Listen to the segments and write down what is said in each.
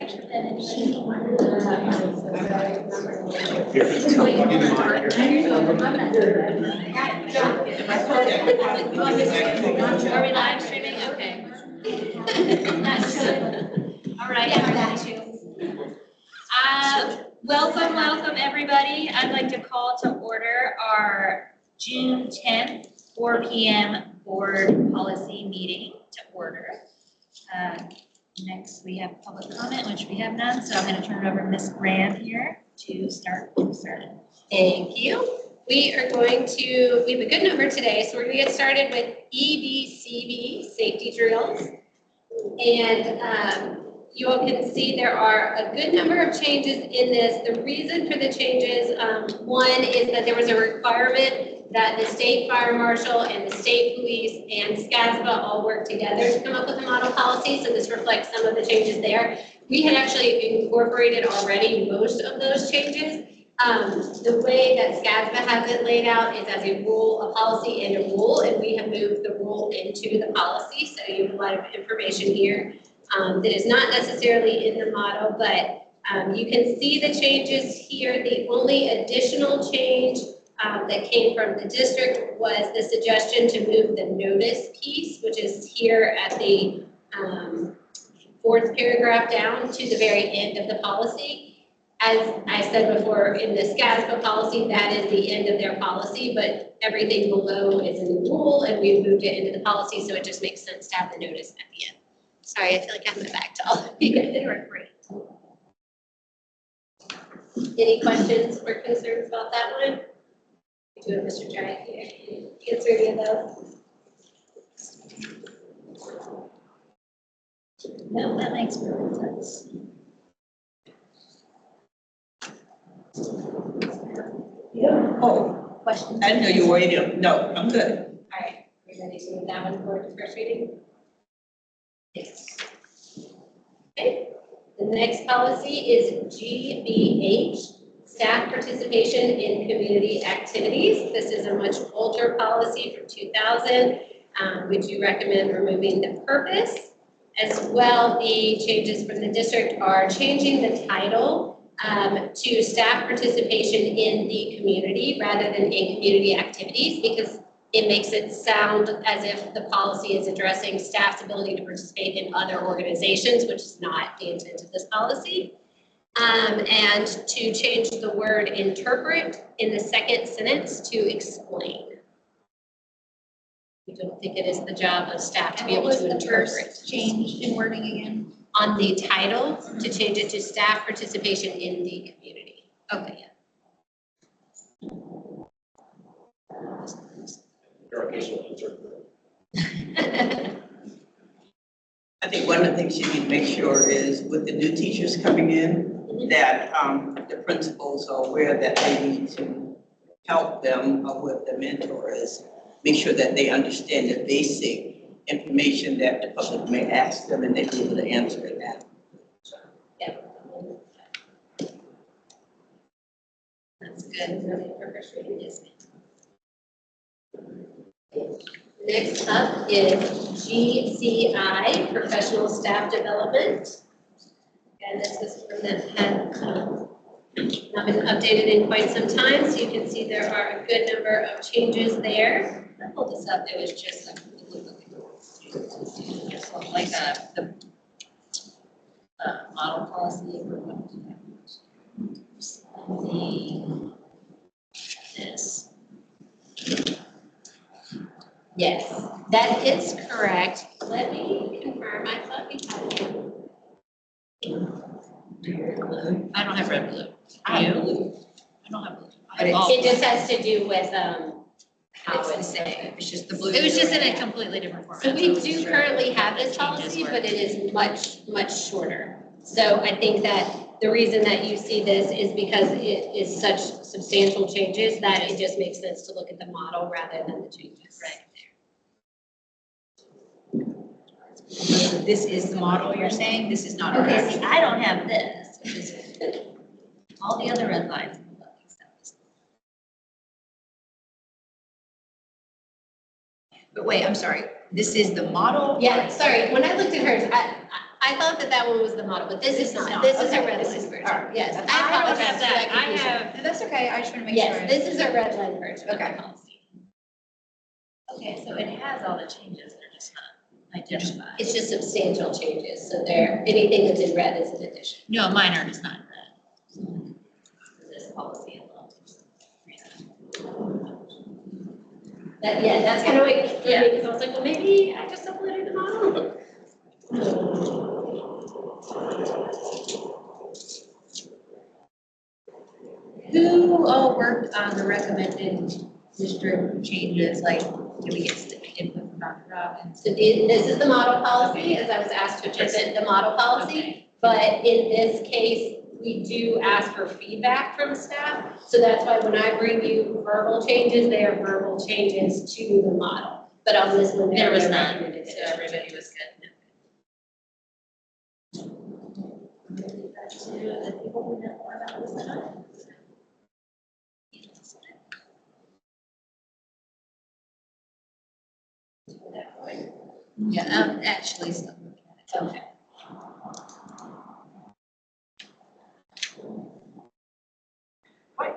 Are we live streaming? Okay. All right. Welcome everybody. I'd like to call to order our June 10th, 4 p.m. board policy meeting to order. Next, we have public comment, which we have none, so I'm going to turn it over to Ms. Graham here to start. Thank you. We have a good number today, so we're going to get started with EBCB, safety drills. And you all can see there are a good number of changes in this. The reason for the changes, one is that there was a requirement that the state fire marshal and the state police and SCASBA all work together to come up with a model policy, so this reflects some of the changes there. We had actually incorporated already most of those changes. The way that SCASBA has it laid out is as a rule, a policy and a rule, and we have moved the rule into the policy, so you have a lot of information here that is not necessarily in the model, but you can see the changes here. The only additional change that came from the district was the suggestion to move the notice piece, which is here at the fourth paragraph down to the very end of the policy. As I said before, in the SCASBA policy, that is the end of their policy, but everything below is in the rule, and we've moved it into the policy, so it just makes sense to have the notice at the end. Sorry, I feel like I'm back to all of you. They were great. Any questions or concerns about that one? We do have Mr. Drake here. Answer any of those? No, that makes perfect sense. Oh, Questions? I didn't know you were waiting. No, I'm good. All right, we're ready to move that one forward to first reading? Yes. Okay. The next policy is GBH, staff participation in community activities. This is a much older policy from 2000. We do recommend removing the purpose. As well, the changes from the district are changing the title to staff participation in the community rather than in community activities, because it makes it sound as if the policy is addressing staff's ability to participate in other organizations, which is not the intent of this policy. And to change the word interpret in the second sentence to explain. We don't think it is the job of staff to be able to interpret. Change in wording again? On the title, to change it to staff participation in the community. Okay, yeah. I think one of the things you need to make sure is with the new teachers coming in, that the principals are aware that they need to help them with the mentors, make sure that they understand the basic information that the public may ask them and they'll be able to answer that. Yeah. That's good. For first reading, yes. Next up is GCI, Professional Staff Development. And this is one that had not been updated in quite some time, so you can see there are a good number of changes there. I pulled this up, it was just like the model policy. This. yes, that is correct. Let me confirm, I thought we had it. I don't have red blue. I have You? blue. I don't have blue. I But have all It just blue. has to do with how It's the it's same. It's just the blue. It was just in a completely different format. So we was do just currently have this changes policy, were- but it is much shorter. So I think that the reason that you see this is because it is such substantial changes that it just makes sense to look at the model rather than the changes. Right. So this is the model you're saying? This is not our Okay, see, actual. I don't have this, which is all the other red lines. But wait, I'm sorry. This is the model? Yeah, sorry, when I looked at hers, I thought that that one was the model, but this is not. not. This is a Okay, red this line is- version. all right. Yes. That's- I don't apologize have for that, I confusion. have, No, that's okay, I just want to make sure. Yes, this is a red line version of the Okay. policy. okay, so it has all the changes, they're just not identified. It's just substantial changes, so there, anything that's in red is an addition. No, mine are just not that. This policy alone. That, yeah, that's kind of what threw me, because I was like, well, maybe I just uploaded the model. Who all worked on the recommended district changes, like, did we get input from Dr. Robbins? So this is the model policy, as I was asked to present the model policy, but in this case, we do ask for feedback from staff. So that's why when I bring you verbal changes, they are verbal changes to the model. But on this one, There there was were none, recommended so everybody was good. Yeah, actually, so. Okay.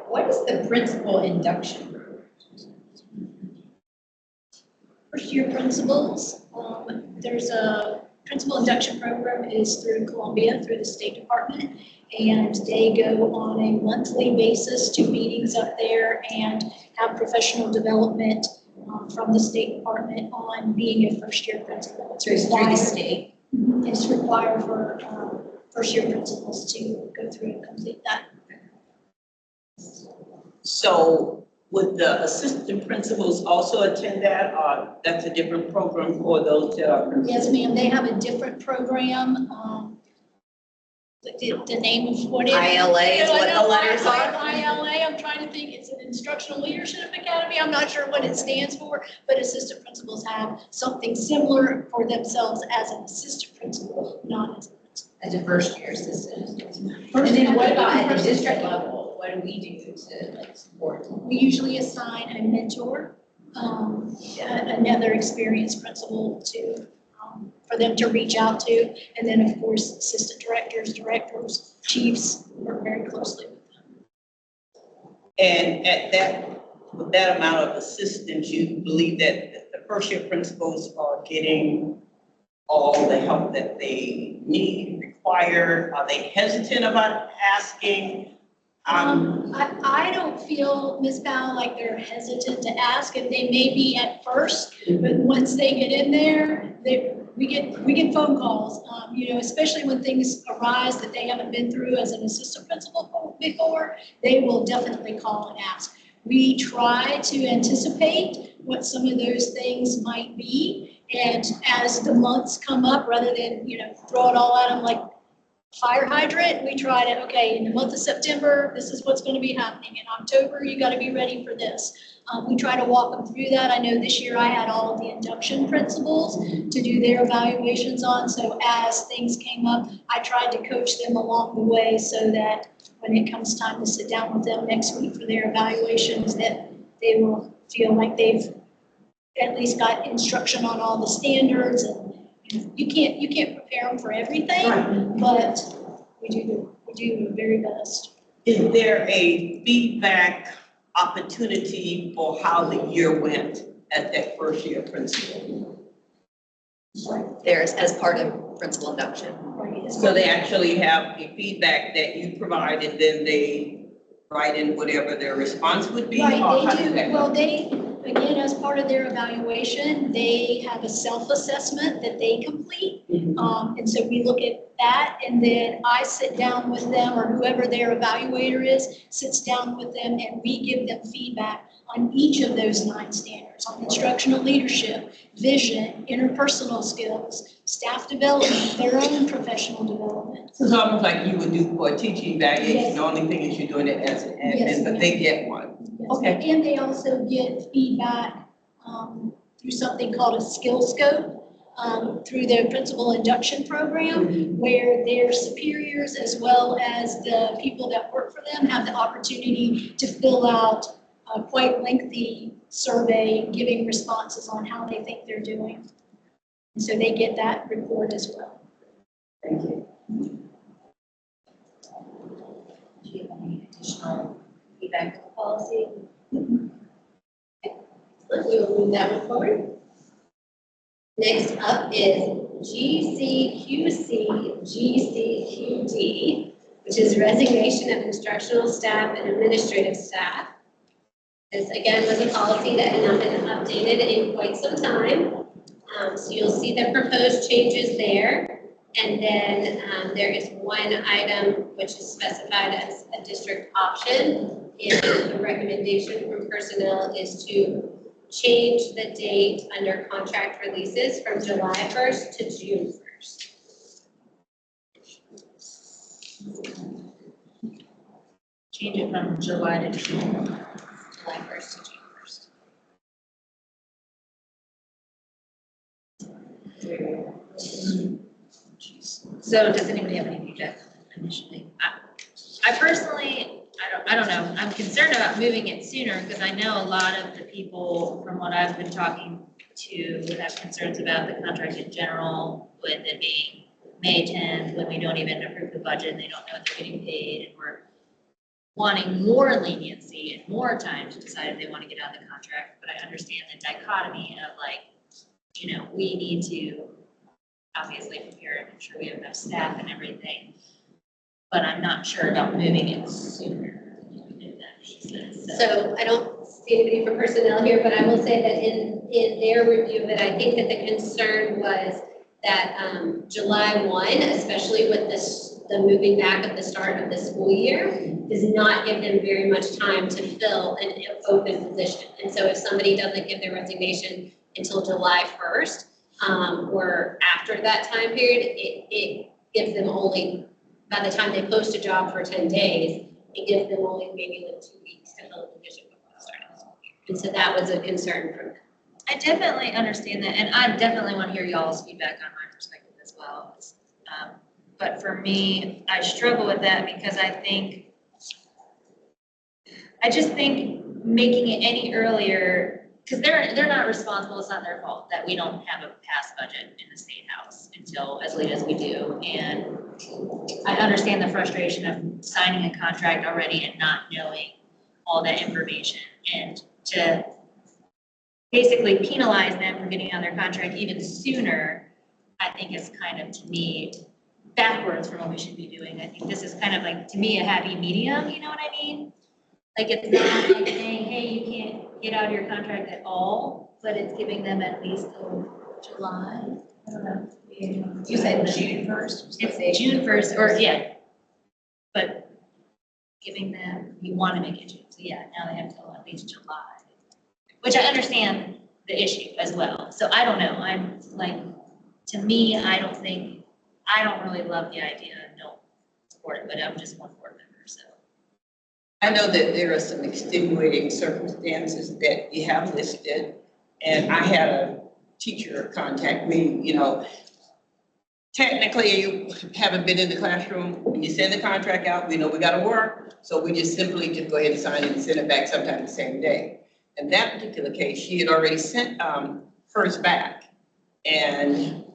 What is the principal induction program? First year principals, there's a principal induction program is through Columbia, through the State Department. And they go on a monthly basis to meetings up there and have professional development from the State Department on being a first year principal. It's Through the required, state? it's required for first year principals to go through and complete that. So would the assistant principals also attend that, or that's a different program for those that are? Yes, ma'am, they have a different program, the name of what it is. ILA is what the letters are? ILA, I'm trying to think, it's an Instructional Leadership Academy, I'm not sure what it stands for, but assistant principals have something similar for themselves as an assistant principal, not as a principal. As a first year assistant. First And then and what about at the first- district level, what do we do to like support? We usually assign a mentor, another experienced principal to, for them to reach out to. And then, of course, assistant directors, chiefs work very closely with them. And at that, with that amount of assistance, you believe that the first year principals are getting all the help that they need, require? Are they hesitant about asking? I don't feel, Ms. Powell, like they're hesitant to ask, and they may be at first, but once they get in there, we get phone calls, especially when things arise that they haven't been through as an assistant principal before, they will definitely call and ask. We try to anticipate what some of those things might be, and as the months come up, rather than, throw it all at them like fire hydrant, we try to, okay, in the month of September, this is what's going to be happening. In October, you got to be ready for this. We try to walk them through that. I know this year I had all of the induction principals to do their evaluations on. So as things came up, I tried to coach them along the way so that when it comes time to sit down with them next week for their evaluations, that they will feel like they've at least got instruction on all the standards. And you can't prepare them for everything, but we do the very best. Is there a feedback opportunity for how the year went at that first year principal? There's as part of principal induction. So they actually have a feedback that you provide, and then they write in whatever their response would be? or how Right, does they that do. go? Well, again, as part of their evaluation, they have a self-assessment that they complete. And so we look at that, and then I sit down with them, or whoever their evaluator is, sits down with them, and we give them feedback on each of those 9 standards, on instructional leadership, vision, interpersonal skills, staff development, their own professional development. So it's almost like you would do for a teaching evaluation, Yes. the only thing is you're doing it as an Yes, admin, but ma'am. they get one. Yes, Okay. And they also get feedback through something called a skill scope, through their principal induction program, where their superiors as well as the people that work for them have the opportunity to fill out a quite lengthy survey, giving responses on how they think they're doing. And so they get that report as well. Thank you. Do you have any additional feedback to the policy? We will move that one forward. Next up is GCQD, which is resignation of instructional staff and administrative staff. This again was a policy that had not been updated in quite some time. So you'll see the proposed changes there. And then there is one item which is specified as a district option. And the recommendation from personnel is to change the date under contract releases from July 1st to June 1st. Change it from July to June, July 1st to June 1st. So does anybody have any feedback initially? I personally, I don't know, I'm concerned about moving it sooner because I know a lot of the people from what I've been talking to have concerns about the contract in general with it being May 10th when we don't even approve the budget and they don't know what they're getting paid and we're wanting more leniency and more time to decide if they want to get out of the contract. But I understand the dichotomy of like, you know, we need to obviously prepare and ensure we have enough staff and everything. But I'm not sure about moving it sooner, if that makes sense. So I don't see anybody for personnel here, but I will say that in their review of it, I think that the concern was that July 1, especially with the moving back of the start of the school year, does not give them very much time to fill an open position. And so if somebody doesn't give their resignation until July 1st, or after that time period, it gives them only, by the time they post a job for 10 days, it gives them only maybe like 2 weeks to fill a position before the start of the school year. And so that was a concern from them. I definitely understand that, and I definitely want to hear y'all's feedback on my perspective as well. But for me, I struggle with that because I just think making it any earlier, because they're not responsible, it's not their fault that we don't have a passed budget in the State House until as late as we do. And I understand the frustration of signing a contract already and not knowing all that information. And to basically penalize them for getting out of their contract even sooner, I think is kind of, to me, backwards from what we should be doing. I think this is kind of like, to me, a happy medium, you know what I mean? Like, it's not like saying, hey, you can't get out of your contract at all, but it's giving them at least till July. I don't know. You said June 1st? It's June 1st, or yeah, but giving them, we want to make it June, so yeah, now they have till at least July. Which I understand the issue as well, so I don't know, I'm like, to me, I don't really love the idea, and don't support it, but I'm just one board member, so. I know that there are some extenuating circumstances that you have listed, and I had a teacher contact me, you know, technically you haven't been in the classroom, when you send the contract out, we know we gotta work, so we just simply just go ahead and sign it and send it back sometime the same day. In that particular case, she had already sent hers back, and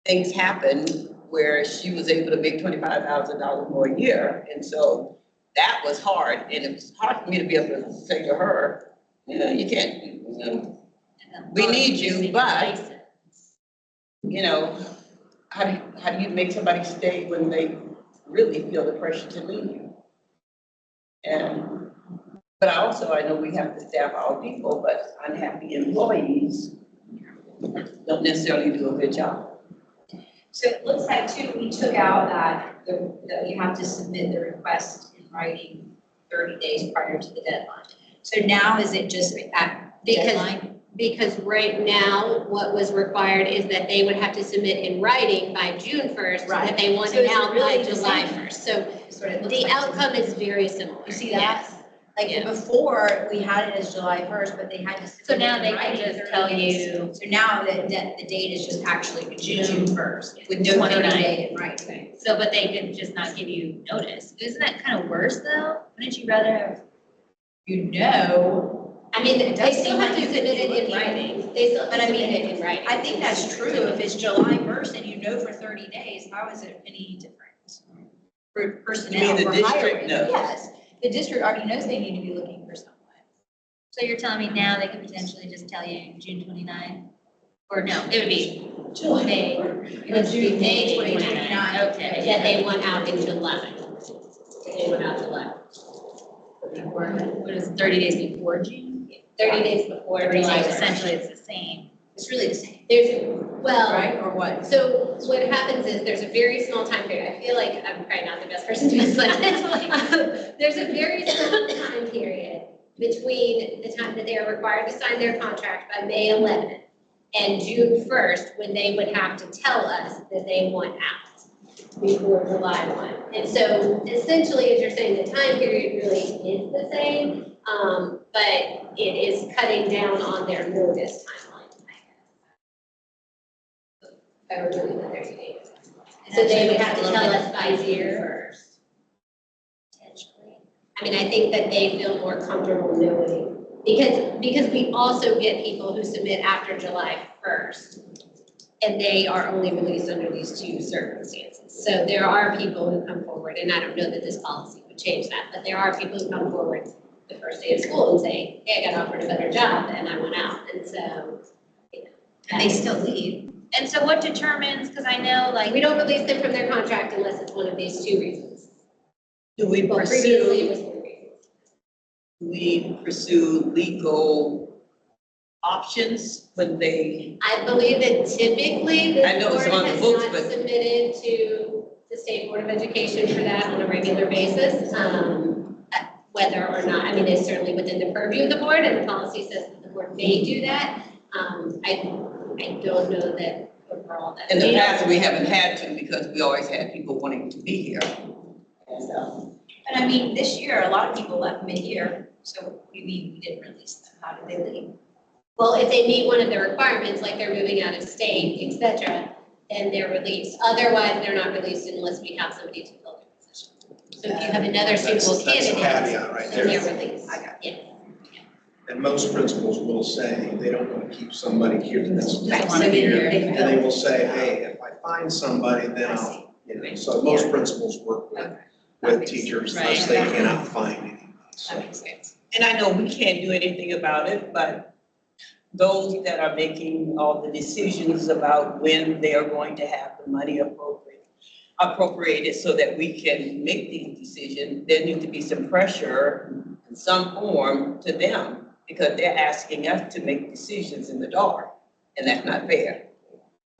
things happened where she was able to make $25,000 more a year, and so that was hard, and it was hard for me to be able to say to her, you know, you can't, you know, we need you, but, you know, how do you make somebody stay when they really feel the pressure to leave? And, but I know we have to staff our people, but unhappy employees don't necessarily do a good job. So it looks like too, we took out that you have to submit the request in writing 30 days prior to the deadline. So now is it just at deadline? Because right now, what was required is that they would have to submit in writing by June 1st, so that they want So it is it out by really the July same? 1st. So Is what it looks the like to outcome me. is very similar. You see that? Yes. Like Yeah. before, we had it as July 1st, but they had to. So now submit they in can writing just 30 tell days. you. So now the date is just actually June 1st with no 29. 30 day in writing. So, but they could just not give you notice. Isn't that kind of worse though? Wouldn't you rather have? You know, I mean, It they does still seem have like to you could submit it do in it writing. They still have But to I submit mean, it in writing. I think that's true. If it's July 1st and you know for 30 days, how is it any different? For personnel, You mean the for district hiring? knows? Yes, the district already knows they need to be looking for someone. So you're telling me now they could potentially just tell you June 29? Or no, it would be May. It would be May 2029. Okay. Yeah, they went out in July. They went out July. Before, what is it, 30 days before June? 30 days before 30 July. days, essentially it's the same. It's really the same, There's, well, right, or what? so what happens is there's a very small time period. I feel like I'm probably not the best person to explain this. There's a very small time period between the time that they are required to sign their contract by May 11th and June 1st, when they would have to tell us that they want out before July 1. And so essentially, as you're saying, the time period really is the same, but it is cutting down on their notice timeline, I guess. By removing the 30 days. So they would have to tell us by June 1st. Potentially. I mean, I think that they feel more comfortable knowing, because we also get people who submit after July 1st, and they are only released under these two circumstances. So there are people who come forward, and I don't know that this policy would change that, but there are people who come forward the first day of school and say, hey, I got offered a better job, and I went out, and so, you know. And they still leave. And so what determines, because I know like. We don't release them from their contract unless it's one of these two reasons. Do we Well, previously it pursue, was three reasons. we pursue legal options when they, I believe that typically I the know board it's on the has books, not but- submitted to the State Board of Education for that on a regular basis. Whether or not, I mean, it's certainly within the purview of the board, and the policy says that the board may do that. I don't know that overall that. in the past, we haven't had to because we always had people wanting to be here. So, But I mean, this year, a lot of people left mid-year, so we didn't release them. How did they leave? well, if they meet one of the requirements, like they're moving out of state, et cetera, then they're released. Otherwise, they're not released unless we have somebody to fill their position. So if you have another suitable That's a candidate, caveat right then there. they're released. I got Yeah. And most principals will say they don't want to keep somebody here that's Right, just so one they- year. they And they will say, hey, if I find somebody, then I'll, you know, so most principals work with teachers unless they cannot find anybody. So That makes sense. And I know we can't do anything about it, but those that are making all the decisions about when they are going to have the money appropriated so that we can make these decisions, there needs to be some pressure in some form to them because they're asking us to make decisions in the dark, and that's not fair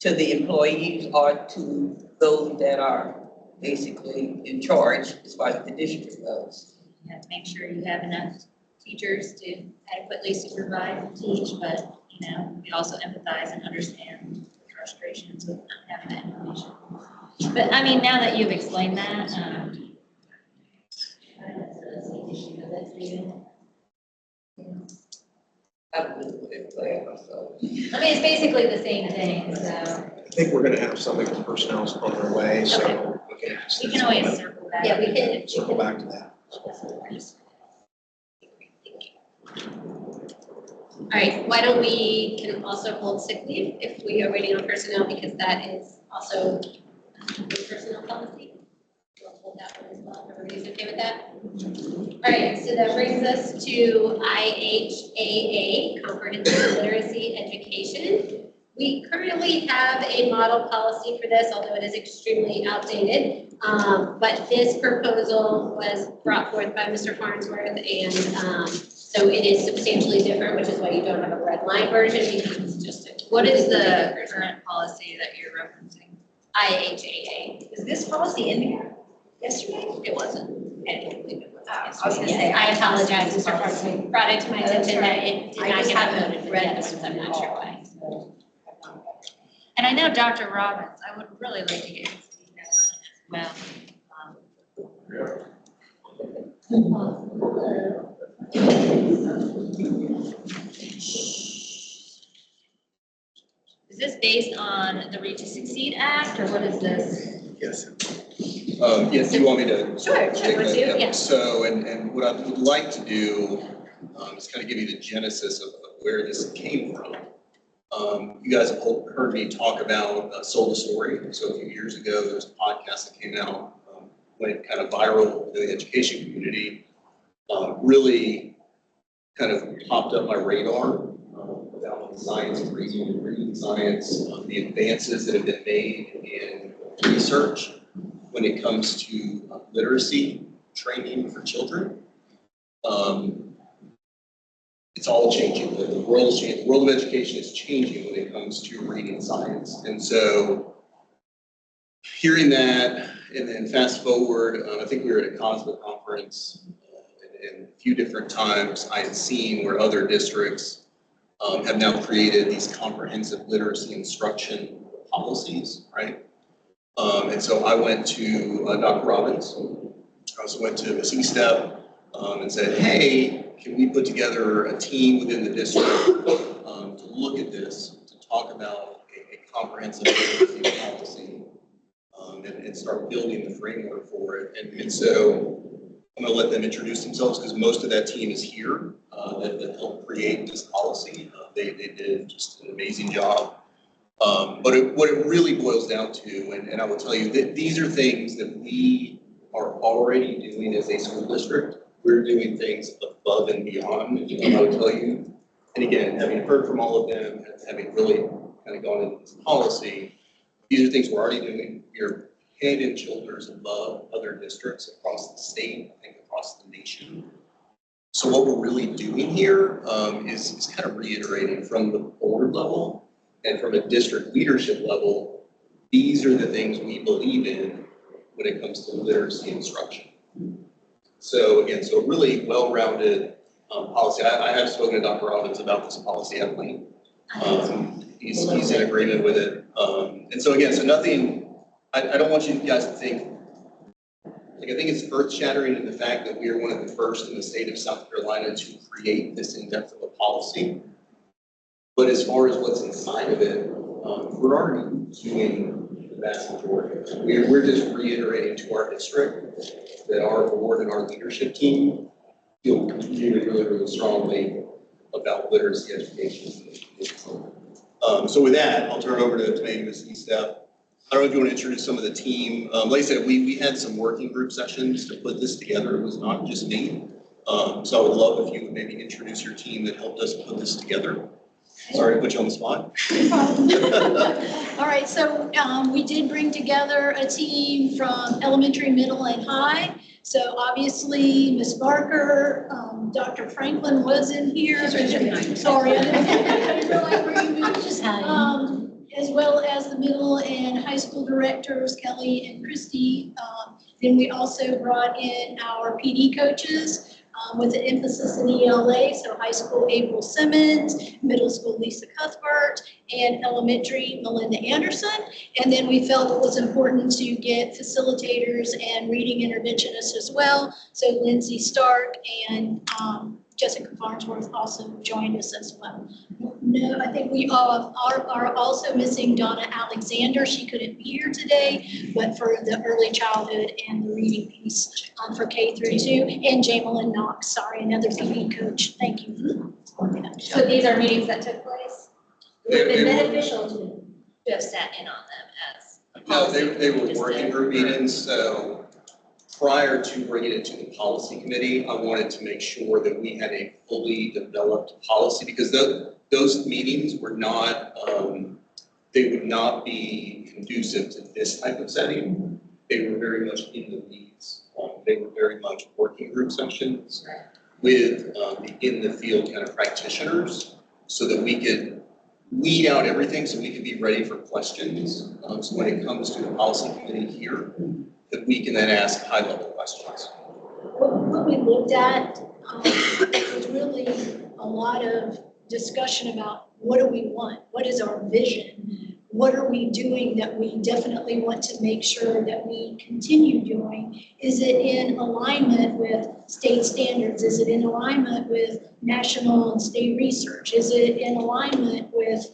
to the employees or to those that are basically in charge as far as the district goes. You have to make sure you have enough teachers to adequately supervise and teach, but, you know, we also empathize and understand the frustrations with not having that information. But, I mean, now that you've explained that, I wouldn't put it like myself. I mean, it's basically the same thing, so I think we're gonna have something with personnel on their way, so we can ask. we can always circle back. Yeah, we can. Circle back to that. All right, why don't we can also hold sick leave if we are waiting on personnel, because that is also the personnel policy. We'll hold that one as well, everybody's okay with that? All right, so that brings us to IHAA, Comprehensive Literacy Education. We currently have a model policy for this, although it is extremely outdated. But this proposal was brought forth by Mr. Farnsworth, and so it is substantially different, which is why you don't have a red line version, because it's just a. What is the current policy that you're referencing? IHAA. Is this policy in there yesterday? It wasn't. I don't believe it was. I was gonna say, I apologize, Mr. Farnsworth brought it to my attention that it did I not just get haven't uploaded for the read other this ones, I'm one not at sure all. why. And I know Dr. Robbins, I would really like to get his feedback on it as well. Is this based on the Read to Succeed Act, or what is this? Yes. Yes, do you want me to? Sure, take would that? you? Yep. Yeah. So, and what I would like to do just kind of give you the genesis of where this came from. You guys have heard me talk about Soul the Story. So a few years ago, there was a podcast that came out, went kind of viral in the education community, really kind of popped up my radar about the science of reading and reading science, the advances that have been made in research when it comes to literacy training for children. It's all changing. The world is changing. The world of education is changing when it comes to reading science. And so hearing that, and then fast forward, I think we were at a COSBA conference, and a few different times I had seen where other districts have now created these comprehensive literacy instruction policies, right? And so I went to Dr. Robbins. I also went to Ms. Estep and said, hey, can we put together a team within the district to look at this, to talk about a comprehensive literacy policy, and start building the framework for it. And so I'm going to let them introduce themselves because most of that team is here that helped create this policy. They did just an amazing job. But what it really boils down to, and I will tell you that these are things that we are already doing as a school district. We're doing things above and beyond, I would tell you. And again, having heard from all of them, having really kind of gone into this policy, these are things we're already doing. We're head and shoulders above other districts across the state, I think across the nation. So what we're really doing here is kind of reiterating from the board level and from a district leadership level, these are the things we believe in when it comes to literacy instruction. So again, so a really well-rounded policy. I have spoken to Dr. Robbins about this policy at length. He's in agreement with it. And so again, so nothing, I don't want you guys to think, like I think it's earth-shattering in the fact that we are one of the first in the state of South Carolina to create this in-depth of a policy. But as far as what's inside of it, we're already doing the vast majority of it. We're just reiterating to our district that our board and our leadership team feel really strongly about literacy education. So with that, I'll turn it over to maybe Ms. Estep. I don't know if you want to introduce some of the team. Like I said, we had some working group sessions to put this together. It was not just me. So I would love if you would maybe introduce your team that helped us put this together. Sorry to put you on the spot. No problem. All right, so we did bring together a team from elementary, middle, and high. So obviously, Ms. Barker, Dr. Franklin was in here. Sorry, I didn't realize where you moved. As well as the middle and high school directors, Kelly and Christy. Then we also brought in our PD coaches with an emphasis in ELA, so high school April Simmons, middle school Lisa Cuthbert, and elementary Melinda Anderson. And then we felt it was important to get facilitators and reading interventionists as well. So Lindsay Stark and Jessica Farnsworth also joined us as well. No, I think we are also missing Donna Alexander. She couldn't be here today, but for the early childhood and the reading piece for K through 2, and Jamelyn Knox, sorry, another PD coach. Thank you. So these are meetings that took place? It would have been beneficial to have sat in on them as a No, policy. they were working group meetings, so prior to bringing it to the policy committee, I wanted to make sure that we had a fully developed policy because those meetings were not, they would not be conducive to this type of setting. They were very much in the weeds. They were very much working group sessions with the in the field kind of practitioners so that we could weed out everything so we could be ready for questions. So when it comes to the policy committee here, that we can then ask high-level questions. What we looked at was really a lot of discussion about what do we want? What is our vision? What are we doing that we definitely want to make sure that we continue doing? Is it in alignment with state standards? Is it in alignment with national and state research? Is it in alignment with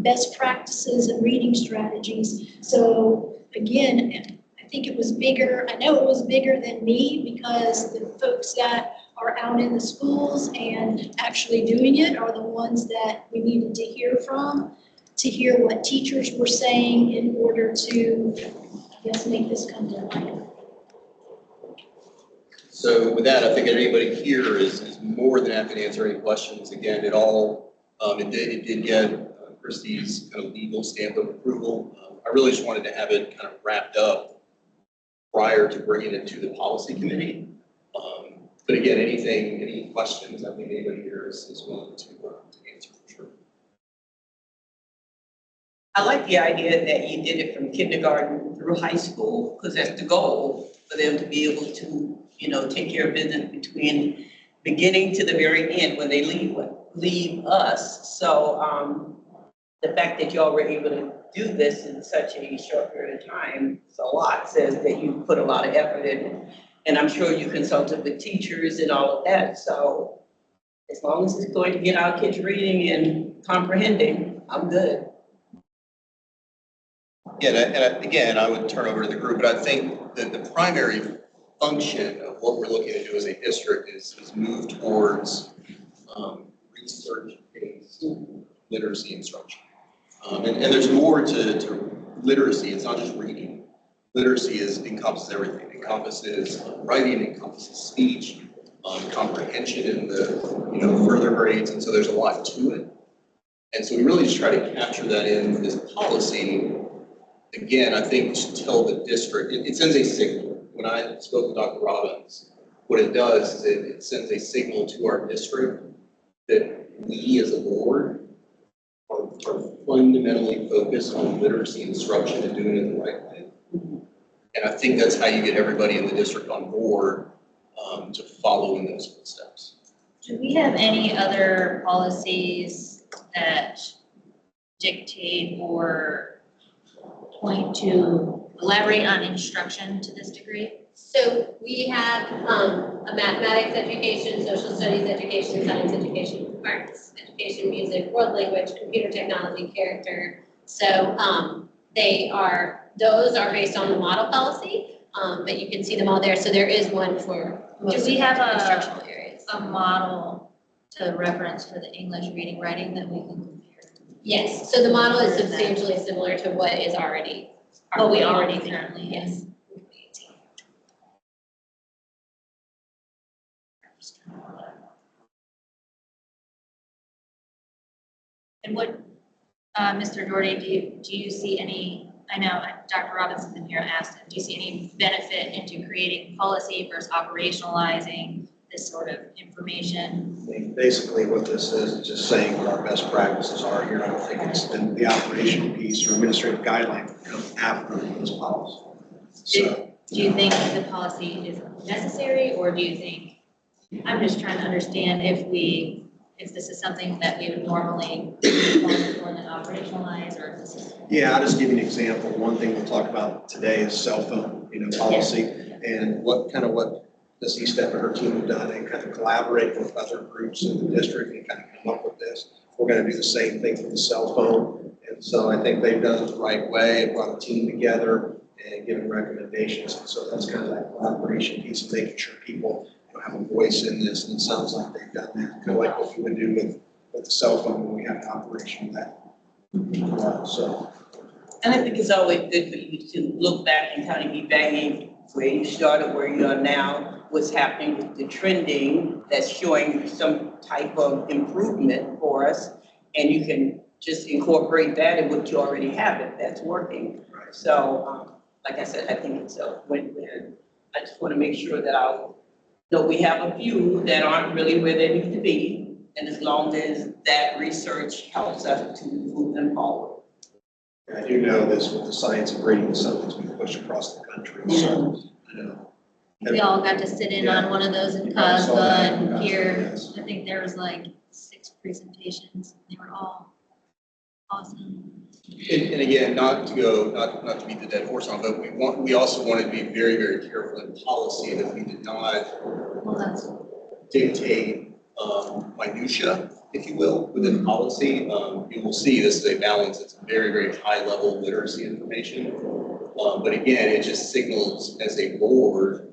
best practices and reading strategies? So again, I think it was bigger. I know it was bigger than me because the folks that are out in the schools and actually doing it are the ones that we needed to hear from, to hear what teachers were saying in order to, I guess, make this come to life. So with that, I think anybody here is more than happy to answer any questions. Again, it did get Christie's kind of legal stamp of approval. I really just wanted to have it kind of wrapped up prior to bringing it to the policy committee. But again, any questions, I think anybody here is willing to answer for sure. I like the idea that you did it from kindergarten through high school, because that's the goal, for them to be able to, take care of business between beginning to the very end when they leave us. So, the fact that y'all were able to do this in such a short period of time, it's a lot, says that you put a lot of effort in it. And I'm sure you consulted with teachers and all of that, so as long as it's going to get our kids reading and comprehending, I'm good. Yeah, and again, I would turn over to the group, but I think that the primary function of what we're looking to do as a district is move towards research-based literacy instruction. And there's more to literacy. It's not just reading. Literacy encompasses everything. It encompasses writing, it encompasses speech, comprehension in the further grades, and so there's a lot to it. And so we really just try to capture that in this policy. Again, I think to tell the district, it sends a signal. When I spoke with Dr. Robbins, what it does is it sends a signal to our district that we as a board are fundamentally focused on literacy instruction and doing it the right way. And I think that's how you get everybody in the district on board to follow in those footsteps. Do we have any other policies that dictate or point to elaborate on instruction to this degree? So we have a mathematics education, social studies education, science education, arts education, music, world language, computer technology, character. So those are based on the model policy, but you can see them all there. So there is one for most Do of we the have instructional areas. a model to reference for the English reading, writing that we can compare? Yes, so the model is substantially similar to what is already. What we already currently have. Yes. And what, Mr. Doherty, do you see any, I know Dr. Robinson here asked, do you see any benefit into creating policy versus operationalizing this sort of information? I mean, basically what this is just saying what our best practices are here. I don't think it's the operational piece or administrative guideline that come after this policy. So, Do you think the policy is necessary, or do you think, I'm just trying to understand if this is something that we would normally want more than operationalize, or if this is. yeah, I'll just give you an example. One thing we'll talk about today is cell phone, policy, and what Ms. Estep and her team have done, and kind of collaborate with other groups in the district and kind of come up with this. We're going to do the same thing for the cell phone, and so I think they've done it the right way, brought a team together and given recommendations, and so that's kind of that collaboration piece of making sure people have a voice in this, and it sounds like they've done that, kind of like what you would do with the cell phone when we have an operation of that. So. And I think it's always good for you to look back and kind of evaluate where you started, where you are now, what's happening with the trending that's showing some type of improvement for us. And you can just incorporate that in what you already have if that's working. Right. So, like I said, I think it's a win-win. I just want to make sure that we have a few that aren't really where they need to be. And as long as that research helps us to move them forward. I do know this with the science of reading is something that's been pushed across the country, so, We all got to sit in on one of those in You probably saw that in COSBA and COSBA, hear, yes. I think there was like 6 presentations. They were all awesome. And again, not to beat the dead horse on, but we also wanted to be very, very careful in policy that we did not Well, that's, dictate minutia, if you will, within policy. You will see this is a balance. It's very, very high level literacy information. But again, it just signals as a board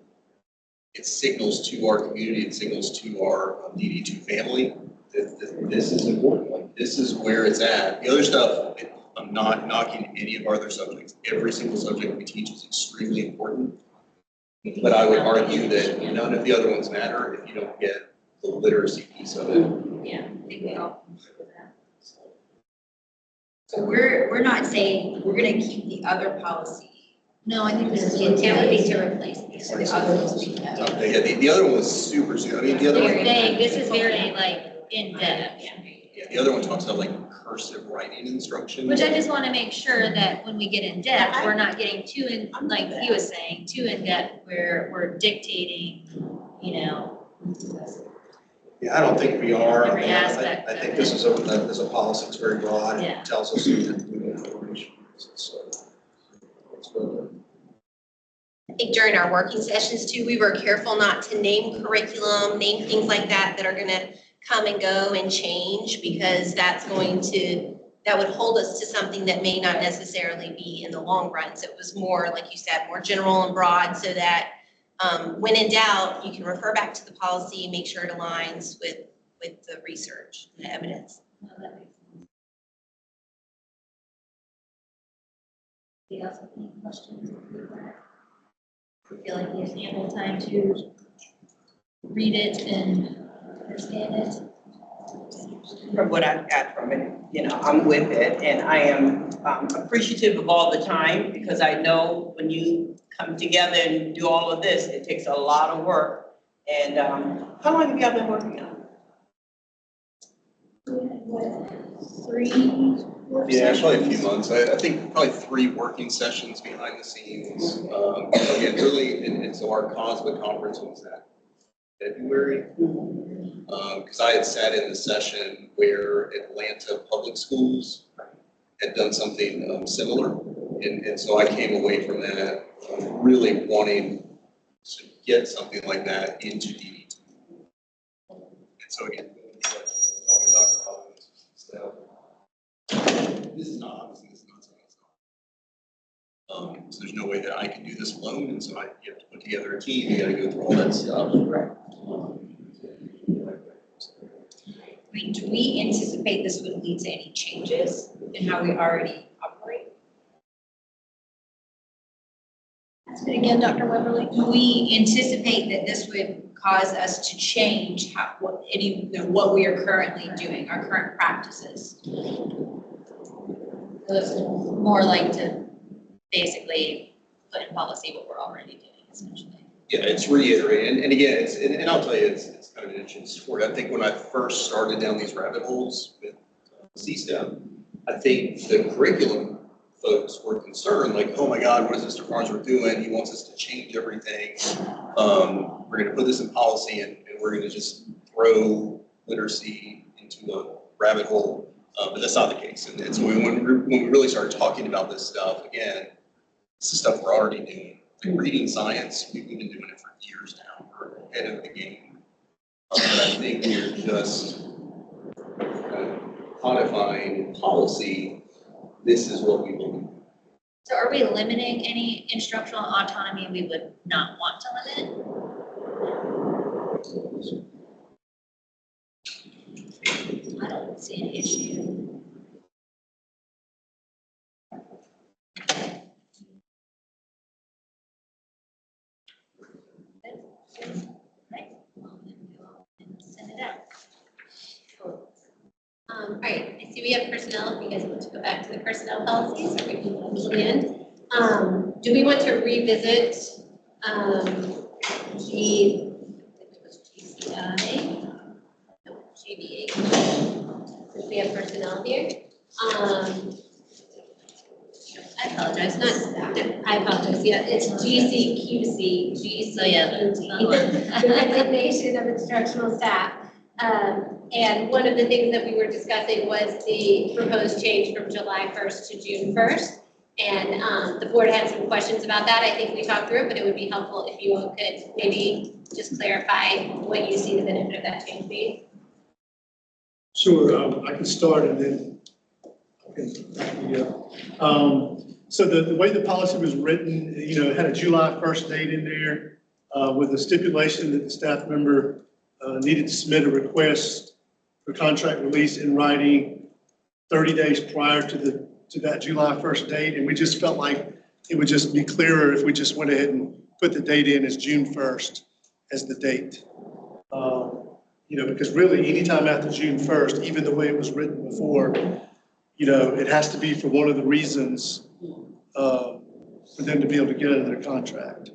it signals to our community, it signals to our DD2 family that this is important, like this is where it's at. The other stuff, I'm not knocking any of our other subjects. Every single subject we teach is extremely important. But I would argue that none of the other ones matter if you don't get the literacy piece of it. Yeah, I think we all agree with that. So we're not saying we're gonna keep the other policy. No, I think this is. The intent would be to replace these. So the other ones we have. Yeah, the other one was super, I mean, the other one, Very vague, this is very like in-depth. yeah, the other one talks about like cursive writing instruction. Which I just wanna make sure that when we get in depth, we're not getting too in, like he was saying, too in depth where we're dictating, you know. Yeah, I don't think we are. Every aspect I of think it. this is a policy that's very broad Yeah. and tells us that we have information. So it's really I think during our working sessions too, we were careful not to name curriculum, name things like that that are gonna come and go and change, because that would hold us to something that may not necessarily be in the long run. So it was more, like you said, more general and broad, so that when in doubt, you can refer back to the policy, make sure it aligns with the research and the evidence. Anybody else have any questions? I feel like we have ample time to read it and understand it. From what I've got from it, I'm with it, and I am appreciative of all the time, because I know when you come together and do all of this, it takes a lot of work. And how long have y'all been working on it? 3 work Yeah, sessions? probably a few months. I think probably 3 working sessions behind the scenes. Again, really, and so our COSBA conference was that February. Because I had sat in the session where Atlanta Public Schools had done something similar. And so I came away from that really wanting to get something like that into DD2. And so again, Dr. Collins, so this is not, obviously, this is not something that's not. So there's no way that I can do this alone, and so you have to put together a team, you gotta go through all that stuff. I mean, do we anticipate this would lead to any changes in how we already operate? Ask it again, Dr. Weberly. Do we anticipate that this would cause us to change what we are currently doing, our current practices? It's more like to basically put in policy what we're already doing, essentially. Yeah, it's reiterating, and again, and I'll tell you, it's kind of an interesting story. I think when I first started down these rabbit holes with CSTEP, I think the curriculum folks were concerned, like, oh my God, what is Mr. Farnsworth doing? He wants us to change everything. We're gonna put this in policy and we're gonna just throw literacy into a rabbit hole. But that's not the case. And so when we really started talking about this stuff, again, this is stuff we're already doing. Like reading science, we've been doing it for years now. We're ahead of the game. But I think we're just codifying policy. This is what we believe. So are we limiting any instructional autonomy we would not want to limit? I don't see any issue. Right, well, then we'll send it out. All right, I see we have personnel, if you guys want to go back to the personnel policies, or we can move to the end. Do we want to revisit, GCI, no, GBA, since we have personnel here. I apologize, Not staff, I apologize, yeah, it's GCQC, So, yeah, that's not one. the resignation of instructional staff. And one of the things that we were discussing was the proposed change from July 1st to June 1st. And the board had some questions about that. I think we talked through it, but it would be helpful if you all could maybe just clarify what you see the benefit of that change be. Sure, I can start and then I can, yeah. So the way the policy was written, it had a July 1st date in there. with the stipulation that the staff member needed to submit a request for contract release in writing 30 days prior to that July 1st date. And we just felt like it would just be clearer if we just went ahead and put the date in as June 1st as the date. Because really anytime after June 1st, even the way it was written before, it has to be for one of the reasons for them to be able to get into their contract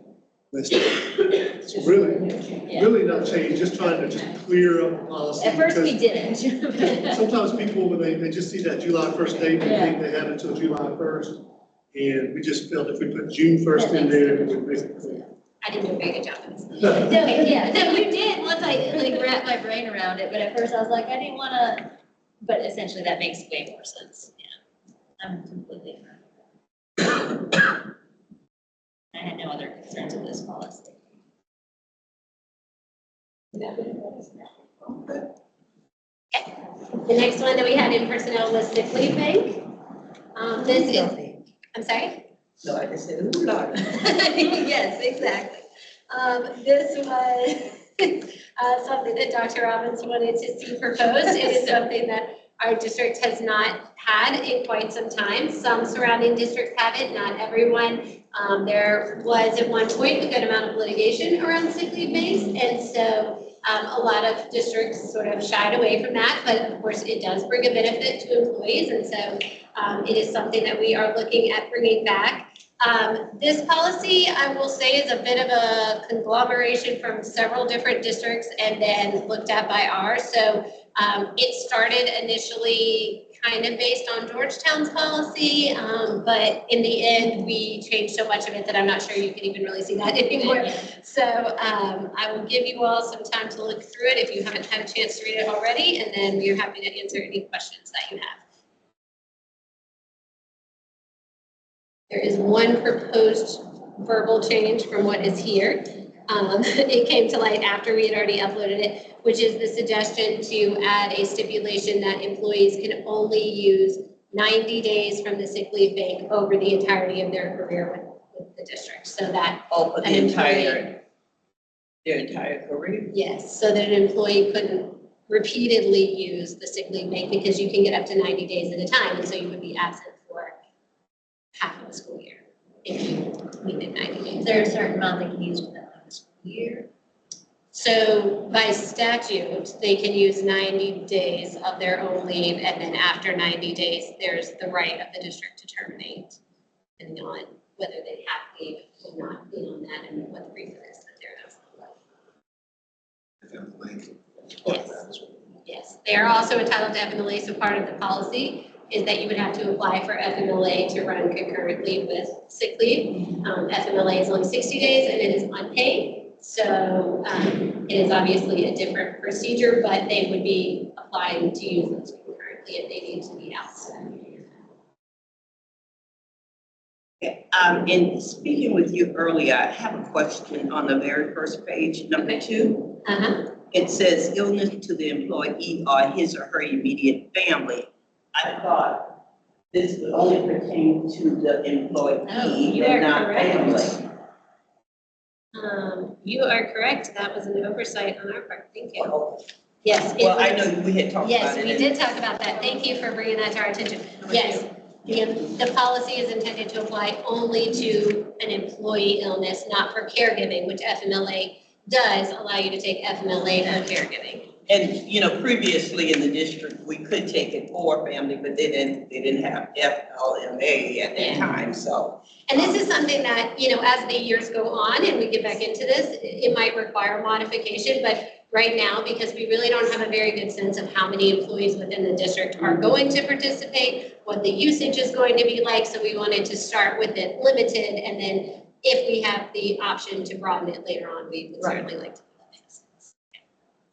listed. So really no change, just trying to just clear up the policy. At first we because didn't. Sometimes people, when they just see that July 1st date, they think they have until July 1st. And we just felt if we put June 1st in there, it would make it clear. I didn't do a very good job of this. No, you did, once I like wrapped my brain around it, but at first I was like, I didn't wanna, but essentially that makes way more sense, yeah. I'm completely. I had no other concerns with this policy. The next one that we had in personnel was sick leave bank. This is, I'm sorry? So I just said, ooh, Lord. Yes, exactly. This was something that Dr. Robbins wanted to see proposed. It is something that our district has not had in quite some time. Some surrounding districts have it, not everyone. There was at one point a good amount of litigation around sick leave banks, and so a lot of districts sort of shied away from that, but of course it does bring a benefit to employees, and so it is something that we are looking at bringing back. This policy, I will say, is a bit of a conglomeration from several different districts and then looked at by ours. So it started initially kind of based on Georgetown's policy, but in the end, we changed so much of it that I'm not sure you can even really see that anymore. So I will give you all some time to look through it if you haven't had a chance to read it already, and then we are happy to answer any questions that you have. There is one proposed verbal change from what is here. It came to light after we had already uploaded it, which is the suggestion to add a stipulation that employees can only use 90 days from the sick leave bank over the entirety of their career with the district, so that Oh, for an their entire career? yes, so that an employee couldn't repeatedly use the sick leave bank because you can get up to 90 days at a time, and so you would be absent for half of the school year if you needed 90 days. Is there a certain amount they can use within like a school year? So by statute, they can use 90 days of their own leave, and then after 90 days, there's the right of the district to terminate, depending on whether they have leave or not being on that, and what the reason is that they're absent. Yes, they are also entitled to FMLA, so part of the policy is that you would have to apply for FMLA to run concurrently with sick leave. FMLA is only 60 days and it is unpaid. So it is obviously a different procedure, but they would be applying to use those concurrently if they need to be outside. In speaking with you earlier, I have a question on the very first page, number 2. It says illness to the employee or his or her immediate family. I thought this would only pertain to the employee you and are not correct. family. You are correct. That was an oversight on our part. Thank you. Well, Yes. I know we had talked about Yes, it. we did talk about that. Thank you for bringing that to our attention. Yes, the policy is intended to apply only to an employee illness, not for caregiving, which FMLA does allow you to take FMLA for caregiving. And, previously in the district, we could take it for family, but they didn't have FLMA at that time, so. And this is something that, as the years go on and we get back into this, it might require modification, but right now, because we really don't have a very good sense of how many employees within the district are going to participate, what the usage is going to be like, so we wanted to start with it limited, and then if we have the option to broaden it later on, we would certainly like to.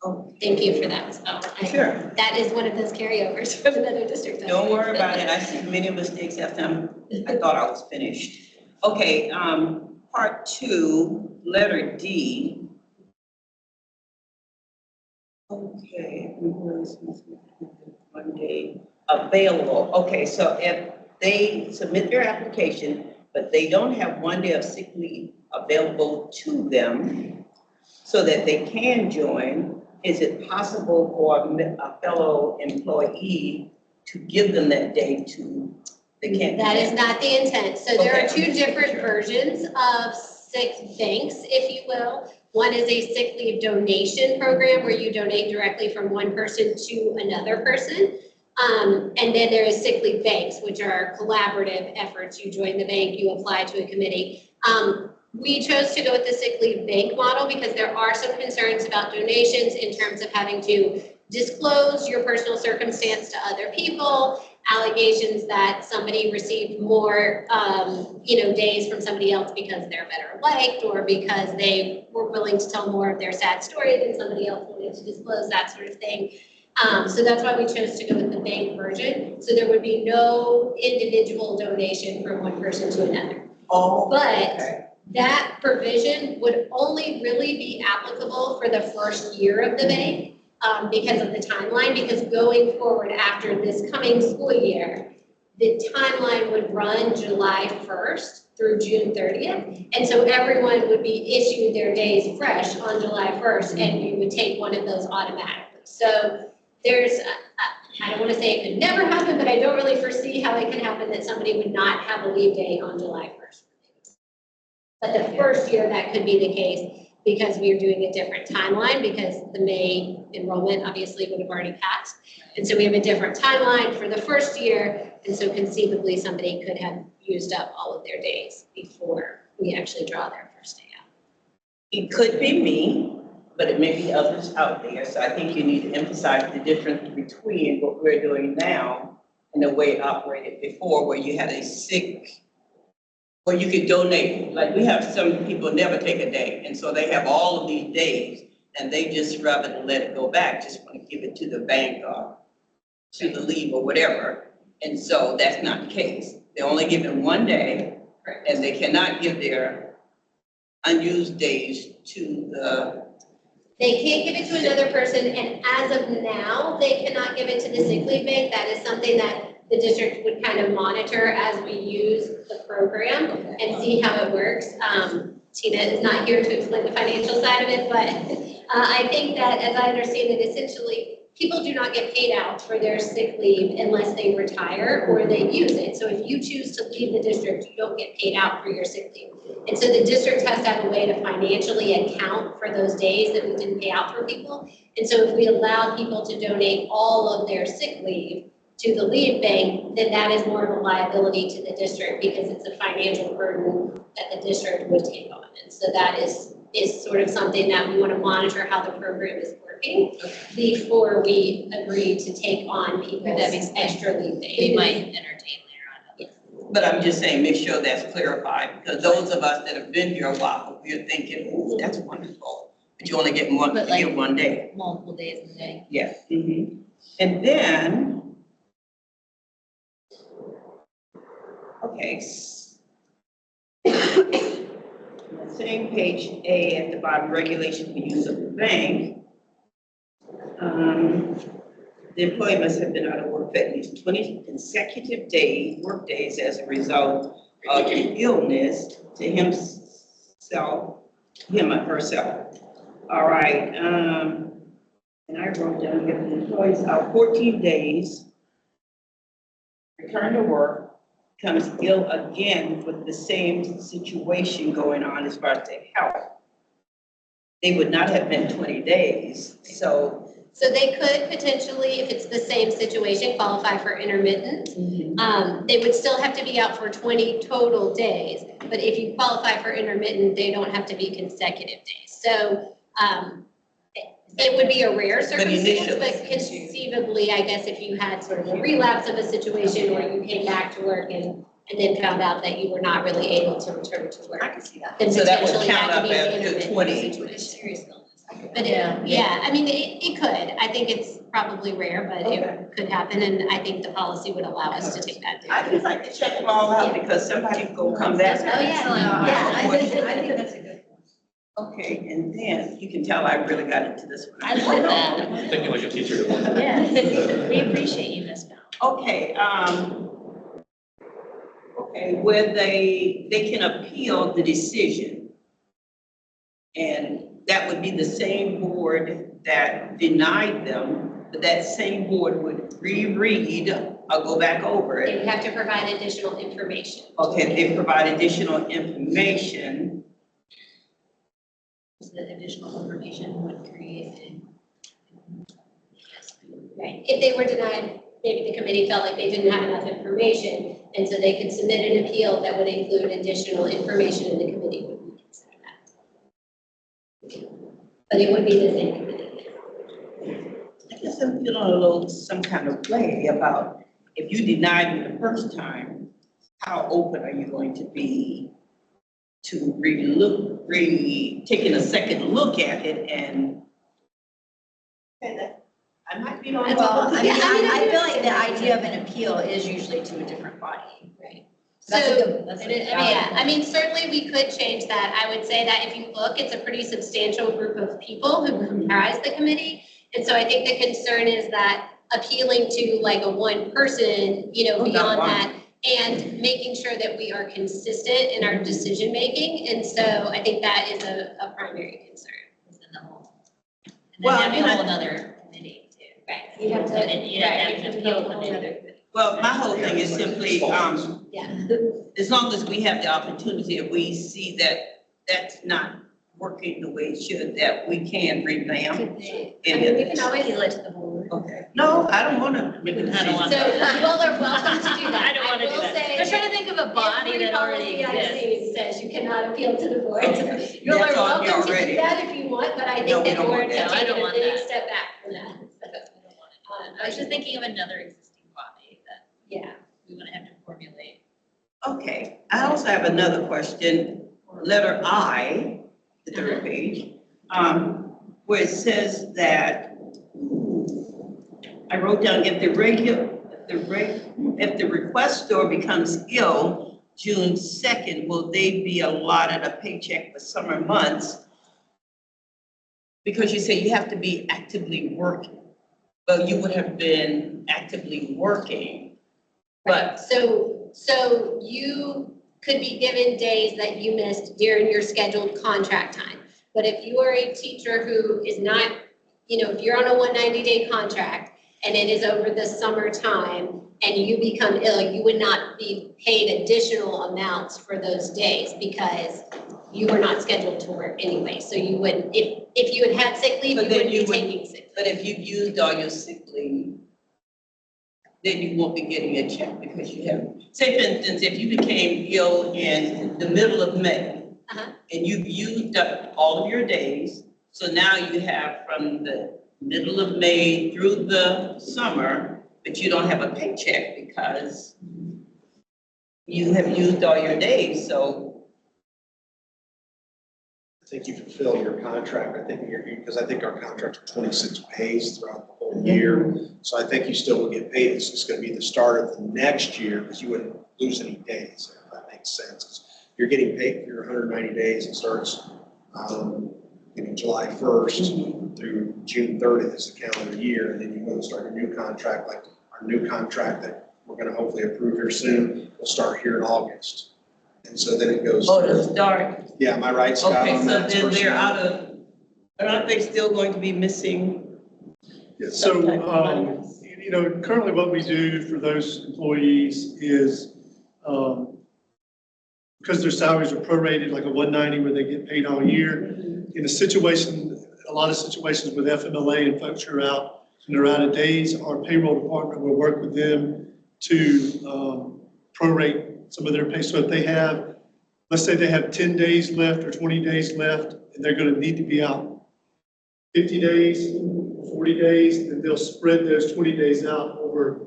Oh, Thank you for that. So sure. that is one of those carryovers from another district. Don't worry about it. I see many mistakes after I thought I was finished. Okay, part 2, letter D. Okay, one day available. Okay, so if they submit their application, but they don't have 1 day of sick leave available to them, so that they can join, is it possible for a fellow employee to give them that day to, they can't do That is not the intent. So there are Okay. two different versions of sick banks, if you will. One is a sick leave donation program where you donate directly from one person to another person. And then there is sick leave banks, which are collaborative efforts. You join the bank, you apply to a committee. We chose to go with the sick leave bank model because there are some concerns about donations in terms of having to disclose your personal circumstance to other people, allegations that somebody received more, days from somebody else because they're better liked or because they were willing to tell more of their sad story than somebody else wanted to disclose, that sort of thing. So that's why we chose to go with the bank version. So there would be no individual donation from one person to another. Oh, But okay. that provision would only really be applicable for the first year of the bank because of the timeline, because going forward after this coming school year, the timeline would run July 1st through June 30th. And so everyone would be issued their days fresh on July 1st and you would take one of those automatically. So there's, I don't want to say it could never happen, but I don't really foresee how it can happen that somebody would not have a leave day on July 1st. But the first year, that could be the case because we are doing a different timeline because the May enrollment obviously would have already passed. And so we have a different timeline for the first year. And so conceivably, somebody could have used up all of their days before we actually draw their first day out. It could be me, but it may be others out there. So I think you need to emphasize the difference between what we're doing now and the way it operated before, where you had a sick, where you could donate. Like we have some people never take a day, and so they have all of these days, and they just rather than let it go back, just want to give it to the bank or to the leave or whatever. And so that's not the case. They're only given one day, and they cannot give their unused days to the. They can't give it to another person, and as of now, they cannot give it to the sick leave bank. That is something that the district would kind of monitor as we use the program and see how it works. Tina is not here to explain the financial side of it, but I think that, as I understand it, essentially, people do not get paid out for their sick leave unless they retire or they use it. So if you choose to leave the district, you don't get paid out for your sick leave. And so the district has to have a way to financially account for those days that we didn't pay out for people. And so if we allow people to donate all of their sick leave to the leave bank, then that is more of a liability to the district because it's a financial burden that the district would take on. And so that is sort of something that we want to monitor how the program is working before we agree to take on people's extra leave days. We might entertain later on. But I'm just saying, make sure that's clarified, because those of us that have been here a while, we're thinking, ooh, that's wonderful. But you only get one, But like- here one day. Multiple days in the day. Yes. Mhm. And then, okay. On the same page A at the bottom, regulation for use of the bank. The employee must have been out of work for at least 20 consecutive days, work days as a result of the illness to himself, him or herself. All right, and I wrote down, if the employee's out 14 days, return to work, comes ill again with the same situation going on as far as their health, they would not have been 20 days, so. So they could potentially, if it's the same situation, qualify for intermittent. They would still have to be out for 20 total days, but if you qualify for intermittent, they don't have to be consecutive days. So it would be a rare circumstance, but conceivably, I guess if you had sort of a relapse of a situation or you came back to work and then found out that you were not really able to return to work. I can see that. Then So that would potentially count that could up be an as the intermittent 20. situation. Serious illness. But yeah, I mean, it could. I think it's probably rare, but Okay. it could happen, and I think the policy would allow us to take that. I just like to check them all out because somebody's gonna come back. Oh, yeah. Yeah, I think that's a good one. Okay, and then you can tell I really got into this one. I love that. Thinking like a teacher. Yeah, we appreciate you, Ms. Bell. Okay, where they can appeal the decision. And that would be the same board that denied them, but that same board would reread or go back over They it. would have to provide additional information. Okay, they provide additional information. The additional information would create a. Right. If they were denied, maybe the committee felt like they didn't have enough information, and so they could submit an appeal that would include additional information, and the committee would consider that. But it would be the same committee. I guess I'm feeling a little, some kind of way about if you denied me the first time, how open are you going to be to taking a second look at it and I might be on. Well, I mean, Yeah, I mean, I I feel like the understand. idea of an appeal is usually to a different body. Right. That's a So, good, that's a valid yeah, I point. mean, certainly we could change that. I would say that if you look, it's a pretty substantial group of people who comprise the committee. And so I think the concern is that appealing to like a one person, you know, Oh, not beyond one. that, and making sure that we are consistent in our decision making. And so I think that is a primary concern. And the whole. And then Well, that'd be I mean, a whole nother committee too. Right. You have to, And then you'd have to right, have you an have to appeal go from on the other. other. Well, my whole thing is simply, Yeah. as long as we have the opportunity, if we see that that's not working the way it should, that we can revamp. I mean, we it. can always. Appeal it to the board. Okay, no, I don't wanna make a I don't decision. want So you all are welcome to do that. I don't wanna do will that. say I'm trying to think of a body that already every policy exists. I've seen says you cannot appeal to the board. Okay. You all are That's on here welcome to already. do that if you want, but I No, think we that don't board want can that. I take don't a want big that. step back from that. I was just thinking of another existing body that Yeah. we want to have to formulate. Okay, I also have another question, letter I, the third page, where it says that, I wrote down, if the requestor becomes ill June 2nd, will they be allotted a paycheck for summer months? Because you say you have to be actively working. Well, you would have been actively working, but So you could be given days that you missed during your scheduled contract time. But if you are a teacher who is not, you know, if you're on a 190-day contract and it is over the summertime and you become ill, you would not be paid additional amounts for those days because you were not scheduled to work anyway. So you would, if you had had sick leave, But you then wouldn't you be wouldn't- taking sick leave. but if you've used all your sick leave, then you won't be getting a check because you have, say for instance, if you became ill in the middle of May, Uh-huh. and you've used up all of your days, so now you have from the middle of May through the summer, but you don't have a paycheck because you have used all your days, so. I think you fulfill your contract, I think because I think our contracts are 26 pays throughout the whole year. So I think you still will get paid, it's just gonna be the start of the next year, because you wouldn't lose any days, if that makes sense. 'Cause you're getting paid for your 190 days, it starts, July 1st through June 30th is the calendar year, and then you go and start a new contract, like our new contract that we're gonna hopefully approve here soon, will start here in August. And so then it goes. Oh, to start, Yeah, am I right, Scott, okay, on so that? then they're out of, aren't they still going to be missing? So, you know, currently what we do for those employees is, because their salaries are prorated, like a 190 where they get paid all year. In a situation, a lot of situations with FMLA and folks who are out, and they're out of days, our payroll department will work with them to prorate some of their pay. So if they have, let's say they have 10 days left or 20 days left, and they're gonna need to be out 50 days, 40 days, then they'll spread those 20 days out over,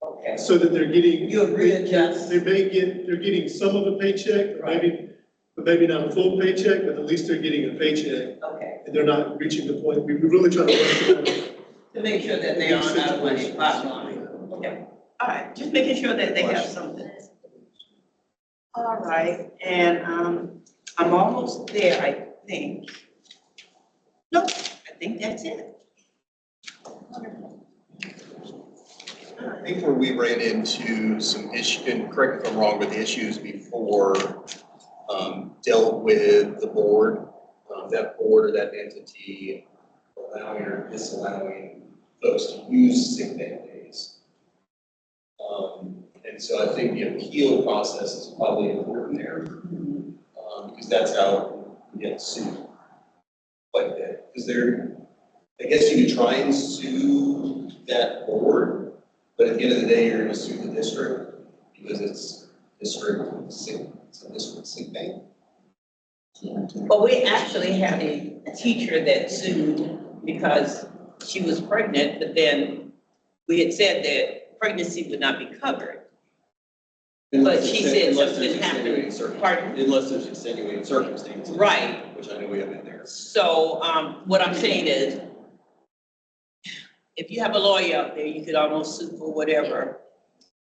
Okay. so that they're getting. You agree, Jeff? They're getting some of a paycheck, but maybe not a full paycheck, but at least they're getting a paycheck, Okay, and they're not reaching the point, we really try to work with them. to make sure that they aren't out of money, bottom line. Okay, all right, just making sure that they have something. All right, and, I'm almost there, I think. Nope, I think that's it. I think where we ran into some issue, and correct me if I'm wrong, but the issues before dealt with the board that board or that entity allowing or disallowing folks to use sick bank days. And so I think the appeal process is probably important there, because that's how you get sued like that. Because I guess you could try and sue that board, but at the end of the day, you're gonna sue the district because it's it's a district sick bank. But we actually had a teacher that sued because she was pregnant, but then we had said that pregnancy would not be covered. But she said something happened. Pardon? Unless there's extenuating circumstances. Right. Which I know we have in there. So, what I'm saying is, if you have a lawyer out there, you could almost sue for whatever.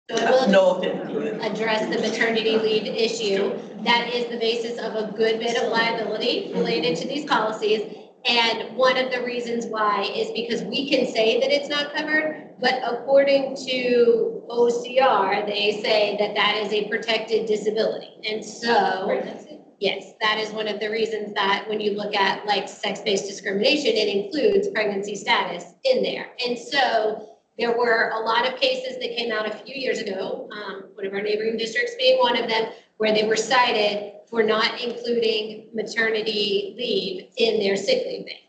So I will No offense. address the maternity leave issue. That is the basis of a good bit of liability related to these policies. And one of the reasons why is because we can say that it's not covered, but according to OCR, they say that that is a protected disability. And so, yes, that is one of the reasons that when you look at like sex-based discrimination, it includes pregnancy status in there. And so there were a lot of cases that came out a few years ago, one of our neighboring districts being one of them, where they were cited for not including maternity leave in their sick leave bank.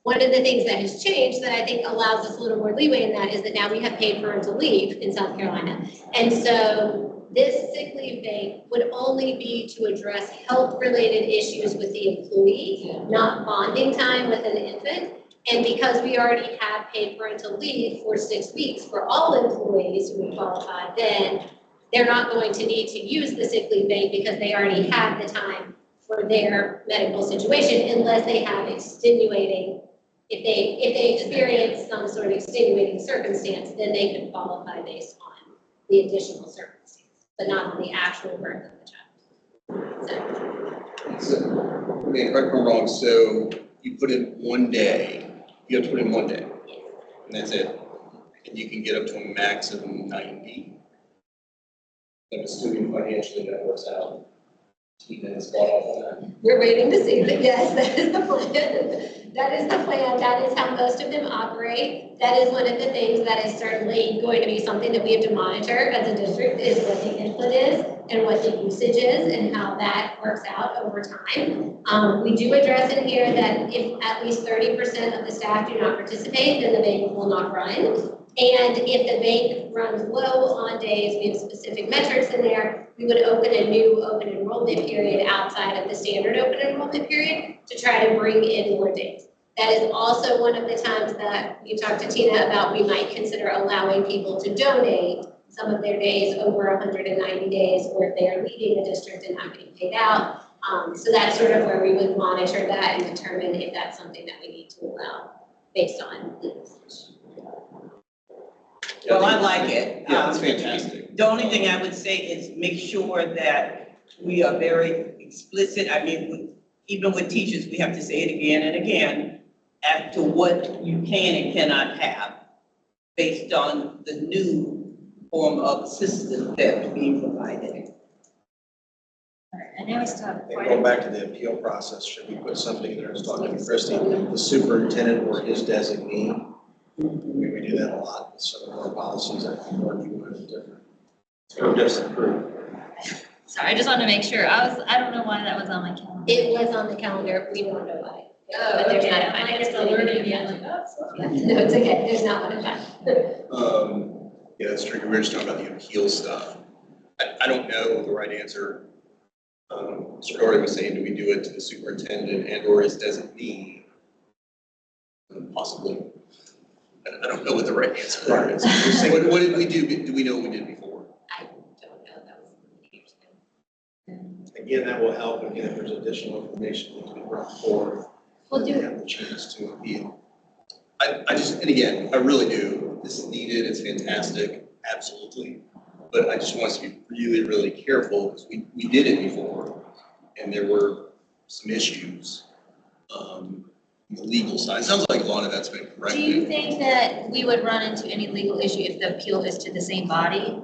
One of the things that has changed that I think allows us a little more leeway in that is that now we have paid parental leave in South Carolina. And so this sick leave bank would only be to address health-related issues with the employee, not bonding time with an infant. And because we already have paid parental leave for 6 weeks for all employees who would qualify, then they're not going to need to use the sick leave bank because they already have the time for their medical situation unless they have extenuating, if they experience some sort of extenuating circumstance, then they could qualify based on the additional circumstance, but not on the actual birth of the child. So, I mean, correct me if I'm wrong, so you put in 1 day, you have to put in 1 day, and that's it. And you can get up to a max of 90. I'm assuming financially that works out. Tina has bought off on that. We're waiting to see, but yes, that is the plan. That is the plan. That is how most of them operate. That is one of the things that is certainly going to be something that we have to monitor as a district is what the input is and what the usage is and how that works out over time. We do address in here that if at least 30% of the staff do not participate, then the bank will not run. And if the bank runs low on days, we have specific metrics in there, we would open a new open enrollment period outside of the standard open enrollment period to try to bring in more days. That is also one of the times that you talked to Tina about, we might consider allowing people to donate some of their days over 190 days, or if they are leaving the district and not getting paid out. So that's sort of where we would monitor that and determine if that's something that we need to allow based on the usage. Well, I like it. Yeah, it's fantastic. The only thing I would say is make sure that we are very explicit. I mean, even with teachers, we have to say it again and again as to what you can and cannot have based on the new form of assistance that's being provided. And now we still have And quite going a. back to the appeal process, should we put something there, I was talking to Christie, the superintendent or his designee? We do that a lot with some of our policies, I think, or do you want it different? Or just approve? Sorry, I just wanted to make sure. I don't know why that was on my calendar. It was on the calendar, we don't know why. Oh, But there's okay. not a I'm like, finance it's committee alerting meeting me. I'm yet. like, oh, Yeah, no, it's okay, there's not one of that. Yeah, that's tricky. We were just talking about the appeal stuff. I don't know the right answer. Mr. Doherty was saying, do we do it to the superintendent and or his designee? Possibly. I don't know what the right answer is. What did we do? Do we know what we did before? I don't know, that was years ago. Again, that will help, again, if there's additional information that can be brought forward. We'll do we have the chance to appeal. I just, and again, I really do. This is needed. It's fantastic. Absolutely. But I just want us to be really, really careful because we did it before and there were some issues. On the legal side. Sounds like a lot of that's been corrected. Do you think that we would run into any legal issue if the appeal is to the same body?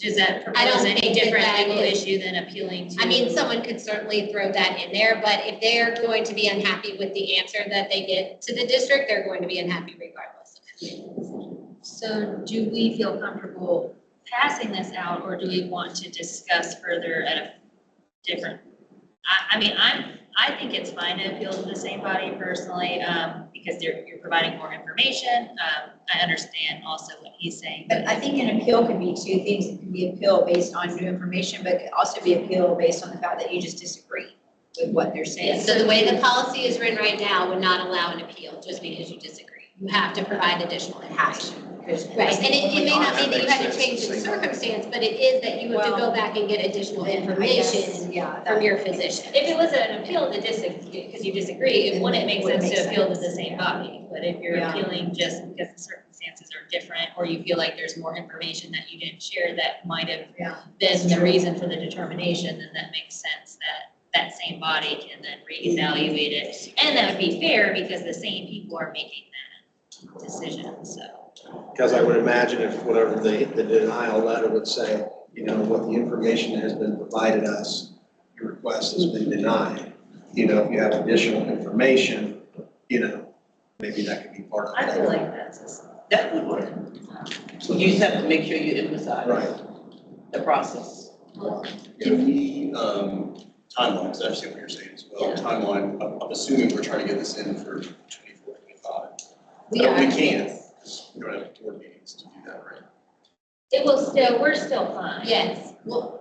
Does that I don't propose any think that different that legal is- issue than appealing to? I mean, someone could certainly throw that in there, but if they're going to be unhappy with the answer that they get to the district, they're going to be unhappy regardless. So do we feel comfortable passing this out, or do we want to discuss further at a different? I mean, I think it's fine to appeal to the same body personally, because you're providing more information. I understand also what he's saying, But I think an appeal can be two things. It can be appeal based on new information, but it could also be appeal based on the fact that you just disagree with what they're saying. So the way the policy is written right now would not allow an appeal just because you disagree. You have to provide additional information. Right, and it may not be that you had to change the circumstance, but it is that you have to go back and get additional information Yeah. from your physician. if it was an appeal to disagree, because you disagree, it wouldn't make sense to appeal to the same body. But if you're Yeah. appealing just because the circumstances are different, or you feel like there's more information that you didn't share that might have Yeah. been the reason for the determination, then that makes sense that that same body can then reevaluate it. And that would be fair because the same people are making that decision, so. Because I would imagine if whatever the denial letter would say, you know, what the information has been provided us, your request has been denied. You know, if you have additional information, you know, maybe that could be part of it. I feel like that's, That would work. So you just have to make sure you emphasize Right. the process. Can we, timelines, I understand what you're saying as well, timeline, I'm assuming we're trying to get this in for 24, 25. We We are. can, 'cause we don't have board meetings to do that, right? it will still, we're still fine. Yes, well,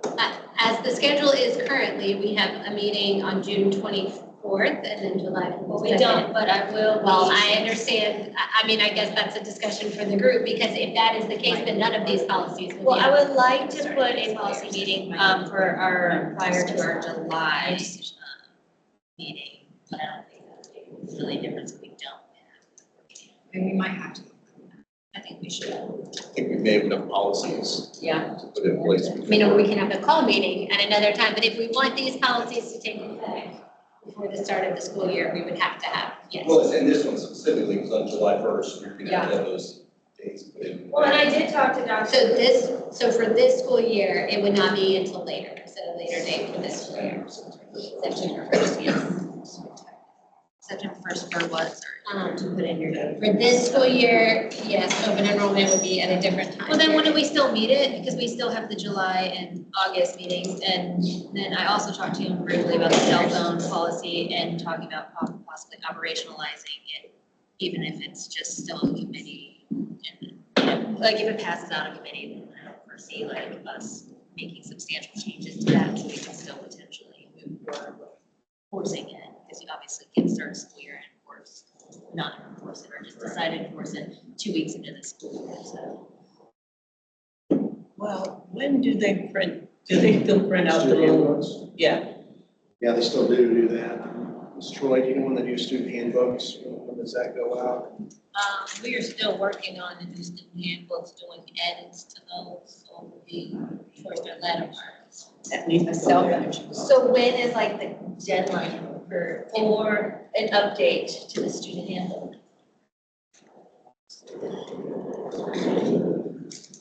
as the schedule is currently, we have a meeting on June 24th and then July 22nd. Well, we don't, but I will. Well, I understand, I mean, I guess that's a discussion for the group, because if that is the case, then none of these policies will be. Well, I would on. like to put a policy meeting, for our, prior to our July, meeting, but I don't think that's really a difference if we don't have. And we might have to. I think we should. I think we may have enough policies Yeah. to put in place. I mean, or we can have a call meeting at another time, but if we want these policies to take effect before the start of the school year, we would have to have, yes. Well, and this one specifically, because on July 1st, you're gonna have those dates put in. Well, and I did talk to Dr. So for this school year, it would not be until later, set a later date for this school year. September 1st, yes. September 1st for what, sorry, to put in your note. For this school year, yes, open enrollment would be at a different time. Well, then wouldn't we still meet it? Because we still have the July and August meetings. And then I also talked to him briefly about the cell phone policy and talking about possibly operationalizing it, even if it's just still a committee. And, like, if it passes out of committee, then I don't foresee like us making substantial changes to that, so we can still potentially move forward with forcing it. Because you obviously can start a school year and not enforce it, or just decide to enforce it 2 weeks into the school year, so. Well, when do they print, do they still print out the little? Yeah. Yeah, they still do that. Ms. Troy, do you know when the new student handbooks, when does that go out? We are still working on the new student handbooks, doing edits to those, so we'll be towards the latter part. That needs to Cell go phone. there. So when is like the deadline for an update to the student handbook?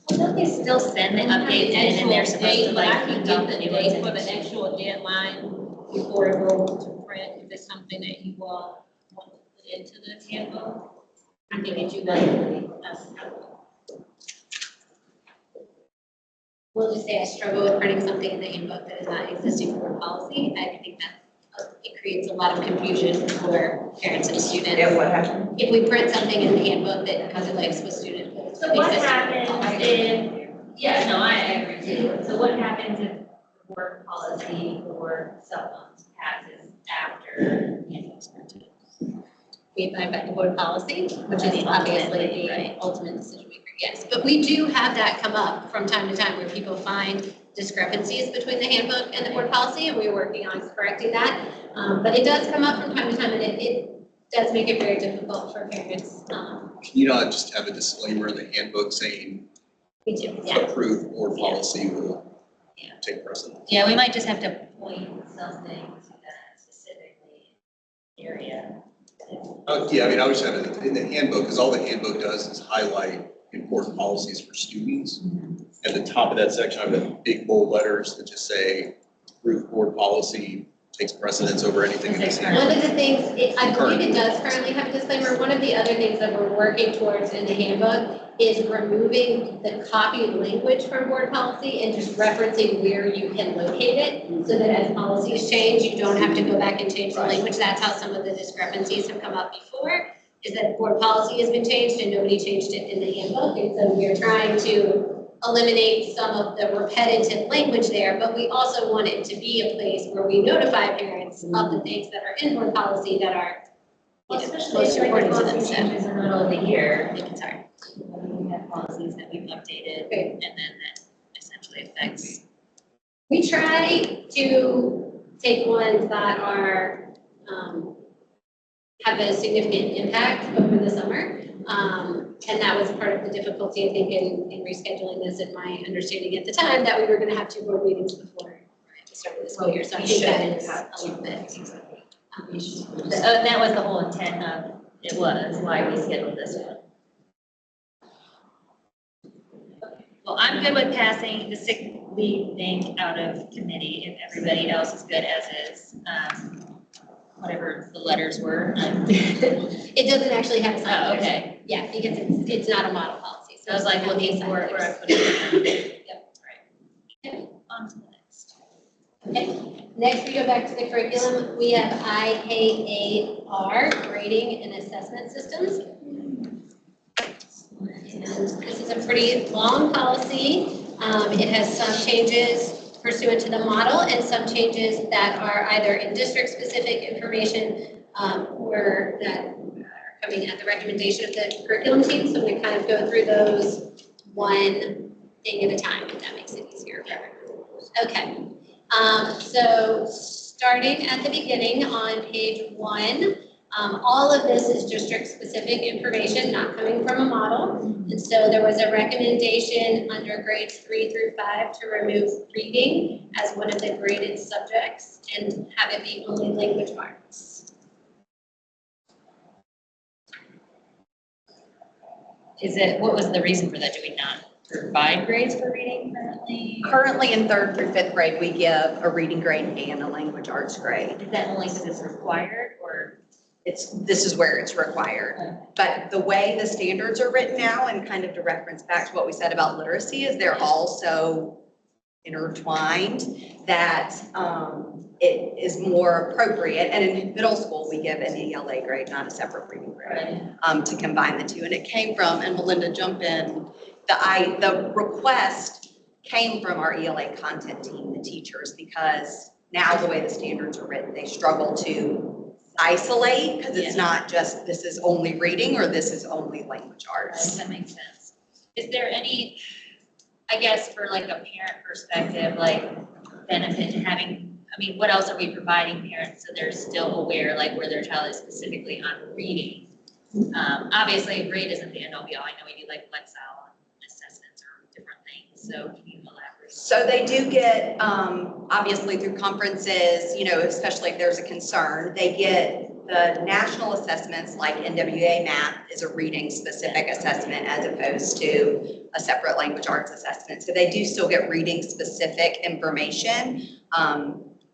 Well, don't they still send the updates in and they're supposed to But I like can put get up the the new date ones? for the actual deadline before it goes to print, if it's something that you all want to put into the handbook. I can get you guys, We'll just say I struggle with printing something in the handbook that is not existing for policy. I think that it creates a lot of confusion for parents and students. Yeah, what happened? If we print something in the handbook that conflicts with student. but it's So what existing for happens policy. if, yeah, no, I agree too. So what happens if the board policy for cell phones passes after handbook's printed? We abide by the board policy, which I is mean, obviously ultimately, the right. ultimate decision maker, yes. But we do have that come up from time to time where people find discrepancies between the handbook and the board policy, and we're working on correcting that. But it does come up from time to time, and it does make it very difficult for parents. Can you not just have a disclaimer in the handbook saying We do, yeah. approved board policy will Yeah. take precedence? Yeah, we might just have to point something to that specifically area. Yeah, I mean, I would just have it in the handbook, because all the handbook does is highlight important policies for students. At the top of that section, I've got big bold letters that just say, approved board policy takes precedence over anything in this Okay. handbook. One of the things, I believe it does currently have a disclaimer, one of the other things that we're working towards in the handbook is removing the copied language from board policy and just referencing where you can locate it, so that as policies change, you don't have to go back and change the language. That's how some of the discrepancies have come up before, is that board policy has been changed and nobody changed it in the handbook, and so we're trying to eliminate some of the repetitive language there, but we also want it to be a place where we notify parents of the things that are in board policy that are, Well, you know, especially most during the important to them. policy So, changes in the middle of the year. sorry. We have policies that we've updated Right. and then that essentially affects. We try to take ones that are, have a significant impact over the summer. And that was part of the difficulty, I think, in rescheduling this, and my understanding at the time that we were gonna have 2 board meetings before the start of the school year, so I think that is a little bit. That was the whole intent of, it was why we scheduled this one. Well, I'm good with passing the sick leave thing out of committee if everybody else is good as is. Whatever the letters were. It doesn't actually have a sign. Oh, okay. Yeah, because it's not a model policy, so. So I was like looking for it where I put it. Yep, right. On to the next. Okay, next we go back to the curriculum. We have IAAR, Grading and Assessment Systems. And this is a pretty long policy. It has some changes pursuant to the model and some changes that are either in district-specific information or that are coming at the recommendation of the curriculum team. So we kind of go through those one thing at a time, if that makes it easier for everyone. Okay. So starting at the beginning on page 1, all of this is district-specific information, not coming from a model. And so there was a recommendation under grades 3 through 5 to remove reading as one of the graded subjects and have it be only language arts. What was the reason for that? Do we not provide grades for reading currently? Currently in 3rd through 5th grade, we give a reading grade and a language arts grade. Is that only because it's required or? This is where it's required. But the way the standards are written now, and kind of to reference back to what we said about literacy, is they're all so intertwined that it is more appropriate. And in middle school, we give an ELA grade, not a separate reading grade, to combine the two. And it came from, and Melinda, jump in, the request came from our ELA content team, the teachers, because now the way the standards are written, they struggle to isolate, because it's not just this is only reading or this is only language arts. That makes sense. Is there any, I guess, for like a parent perspective, like benefit to having, I mean, what else are we providing parents so they're still aware, like where their child is specifically on reading? Obviously, grade isn't the end all be all. I know we do like Lexile and assessments or different things. So can you elaborate? So they do get, obviously through conferences, especially if there's a concern, they get the national assessments like NWA Math is a reading specific assessment as opposed to a separate language arts assessment. So they do still get reading specific information.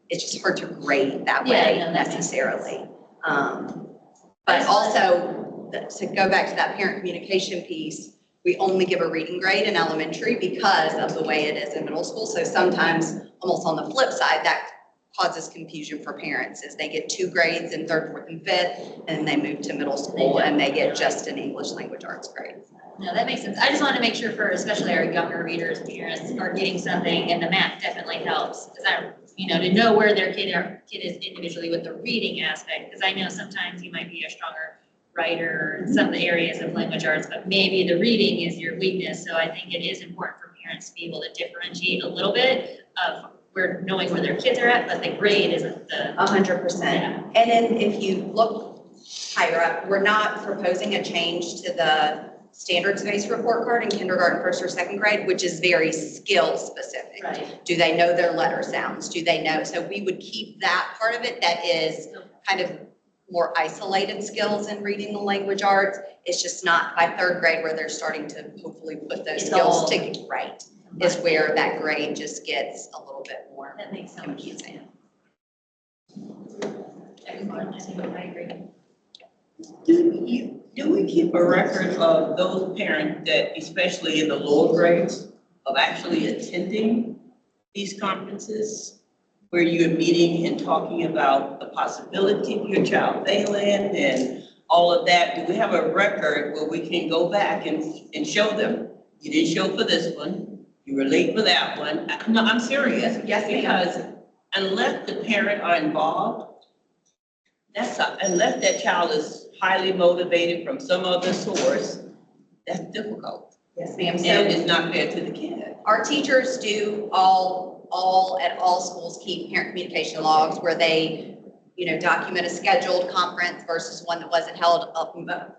It's just hard to grade that way necessarily. But also to go back to that parent communication piece, we only give a reading grade in elementary because of the way it is in middle school. So sometimes, almost on the flip side, that causes confusion for parents is they get 2 grades in 3rd, 4th, and 5th, and they move to middle school and they get just an English language arts grade. No, that makes sense. I just want to make sure for especially our younger readers, parents are getting something, and the math definitely helps. Because to know where their kid is individually with the reading aspect. Because I know sometimes you might be a stronger writer in some of the areas of language arts, but maybe the reading is your weakness. So I think it is important for parents to be able to differentiate a little bit of knowing where their kids are at, but the grade isn't the. 100%. And then if you look higher up, we're not proposing a change to the standards-based report card in kindergarten, 1st or 2nd grade, which is very skill specific. Right. Do they know their letter sounds? Do they know? So we would keep that part of it that is kind of more isolated skills in reading the language arts. It's just not by third grade where they're starting to hopefully put those It's skills all to right. Is where that grade just gets a little bit more That makes so much sense. confusing. Excellent, I think I agree. Do we keep a record of those parents that, especially in the lower grades, of actually attending these conferences? Where you're meeting and talking about the possibility of your child failing and all of that? Do we have a record where we can go back and show them, you didn't show for this one, you were late for that one? No, I'm serious. Yes, ma'am. Because unless the parent are involved, unless that child is highly motivated from some other source, that's difficult. Yes, ma'am. And So it's not fair to the kid. our teachers do at all schools keep parent communication logs where they, document a scheduled conference versus one that wasn't held.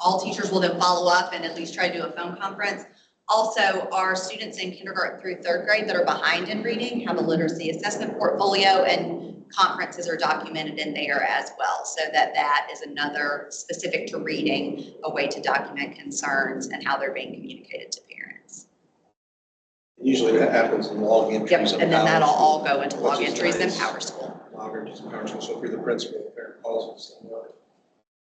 All teachers will then follow up and at least try to do a phone conference. Also, our students in kindergarten through third grade that are behind in reading have a literacy assessment portfolio, and conferences are documented in there as well. So that is another specific to reading, a way to document concerns and how they're being communicated to parents. Usually that happens in log entries. Yep, of and then Power that'll School, all go into log which is entries in nice. Power School. Log entries in Power School. So if you're the principal, the parent calls and says,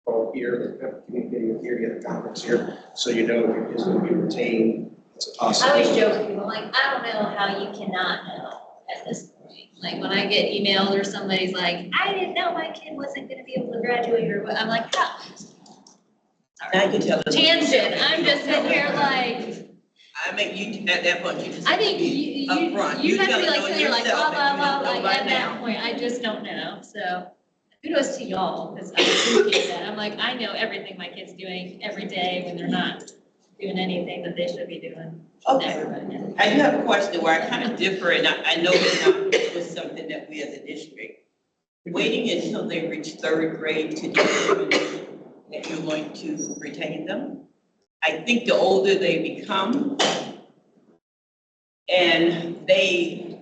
call here, they're communicating with here, you get a conference here, so you know if your kid's going to be retained. It's a I always possibility. joke with people, like, I don't know how you cannot know at this point. Like, when I get emails or somebody's like, I didn't know my kid wasn't gonna be able to graduate, or what, I'm like, how? Now you can tell them. Tangent, I'm just sitting here like, I mean, you, at that point, you just. I think be you upfront. have to tell be them like, knowing sitting there like, yourself blah, that blah, you blah, don't know like, right at now. that point, I just don't know, so. Kudos to y'all, because I appreciate that. I'm like, I know everything my kid's doing every day when they're not doing anything that they should be doing. Okay. Never, but, yeah. I do have a question where I kind of differ, and I know that was something that we as a district, waiting until they reach third grade to determine that you're going to retain them. I think the older they become, and they